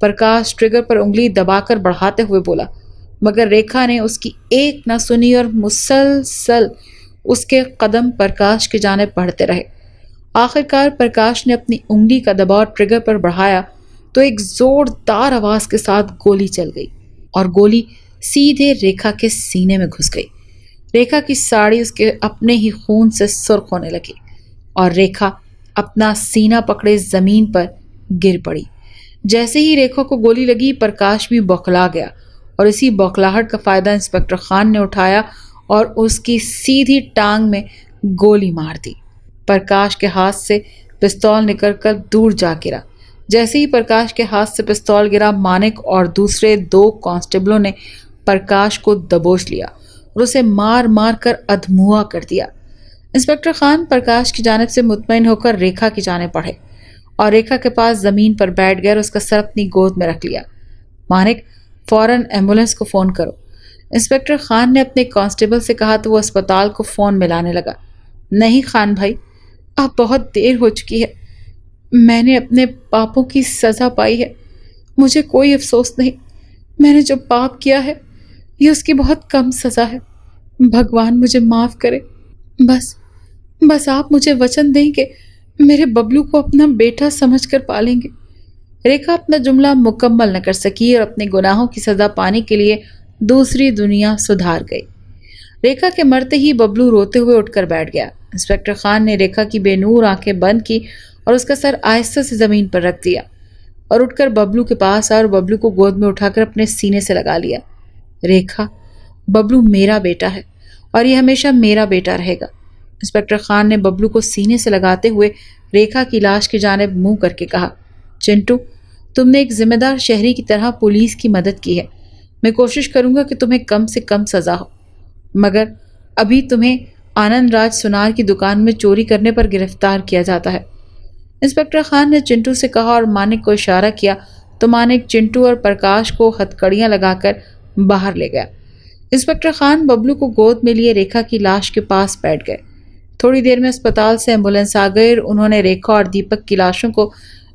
پرکاش ٹریگر پر انگلی دبا کر بڑھاتے ہوئے بولا، مگر ریکھا نے اس کی ایک نہ سنی اور مسلسل اس کے قدم پرکاش کی جانب بڑھتے رہے۔ آخرکار پرکاش نے اپنی انگلی کا دباؤ ٹریگر پر بڑھایا تو ایک زوردار آواز کے ساتھ گولی چل گئی اور گولی سیدھے ریکھا کے سینے میں گھس گئی۔ ریکھا کی ساڑی اس کے اپنے ہی خون سے سرخ ہونے لگی اور ریکھا اپنا سینہ پکڑے زمین پر گر پڑی۔ جیسے ہی ریکھا کو گولی لگی، پرکاش بھی بوکھلا گیا اور اسی بوکھلاہٹ کا فائدہ انسپکٹر خان نے اٹھایا اور اس کی سیدھی ٹانگ میں گولی مار دی۔ پرکاش کے ہاتھ سے پستول نکل کر دور جا گرا۔ جیسے ہی پرکاش کے ہاتھ سے پستول گرا، مانک اور دوسرے 2 کانسٹیبلوں نے پرکاش کو دبوچ لیا اور اسے مار مار کر ادھموا کر دیا۔ انسپکٹر خان پرکاش کی جانب سے مطمئن ہو کر ریکھا کی جانب بڑھے اور ریکھا کے پاس زمین پر بیٹھ گئے اور اس کا سر اپنی گود میں رکھ لیا۔ مانک، فوراً ایمبولینس کو فون کرو، انسپکٹر خان نے اپنے کانسٹیبل سے کہا تو وہ اسپتال کو فون ملانے لگا۔ نہیں خان بھائی، اب بہت دیر ہو چکی ہے، میں نے اپنے پاپوں کی سزا پائی ہے، مجھے کوئی افسوس نہیں، میں نے جو پاپ کیا ہے یہ اس کی بہت کم سزا ہے، بھگوان مجھے معاف کرے، بس آپ مجھے وچن دیں کہ میرے ببلو کو اپنا بیٹا سمجھ کر پالیں گے۔ ریکھا اپنا جملہ مکمل نہ کر سکی اور اپنے گناہوں کی سزا پانے کے لیے دوسری دنیا سدھار گئی۔ ریکھا کے مرتے ہی ببلو روتے ہوئے اٹھ کر بیٹھ گیا۔ انسپکٹر خان نے ریکھا کی بے نور آنکھیں بند کی اور اس کا سر آہستہ سے زمین پر رکھ دیا اور اٹھ کر ببلو کے پاس آیا اور ببلو کو گود میں اٹھا کر اپنے سینے سے لگا لیا۔ ریکھا، ببلو میرا بیٹا ہے اور یہ ہمیشہ میرا بیٹا رہے گا، انسپکٹر خان نے ببلو کو سینے سے لگاتے ہوئے ریکھا کی لاش کی جانب منہ کر کے کہا۔ چنٹو، تم نے ایک ذمہ دار شہری کی طرح پولیس کی مدد کی ہے، میں کوشش کروں گا کہ تمہیں کم سے کم سزا ہو، مگر ابھی تمہیں آنند راج سونار کی دکان میں چوری کرنے پر گرفتار کیا جاتا ہے، انسپکٹر خان نے چنٹو سے کہا اور مانک کو اشارہ کیا تو مانک چنٹو اور پرکاش کو ہتکڑیاں لگا کر باہر لے گیا۔ انسپکٹر خان ببلو کو گود میں لیے ریکھا کی لاش کے پاس بیٹھ گئے۔ تھوڑی دیر میں اسپتال سے ایمبولینس آ گئی اور انہوں نے ریکھا اور دیپک کی لاشوں کو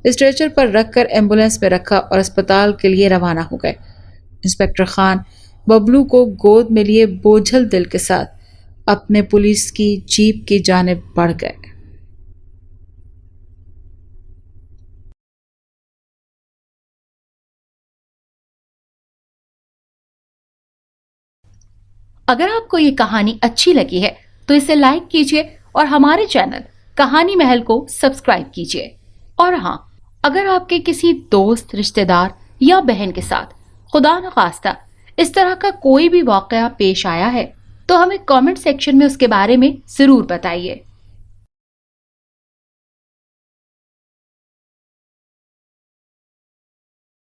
اسٹریچر پر رکھ کر ایمبولینس میں رکھا اور اسپتال کے لیے روانہ ہو گئے۔ انسپکٹر خان ببلو کو گود میں لیے بوجھل دل کے ساتھ اپنے پولیس کی جیپ کی جانب بڑھ گئے۔ اگر آپ کو یہ کہانی اچھی لگی ہے تو اسے لائک کیجیے اور ہمارے چینل کہانی محل کو سبسکرائب کیجیے۔ اور ہاں، اگر آپ کے کسی دوست، رشتہ دار یا بہن کے ساتھ خدا نخواستہ اس طرح کا کوئی بھی واقعہ پیش آیا ہے تو ہمیں کامنٹ سیکشن میں اس کے بارے میں ضرور بتائیے۔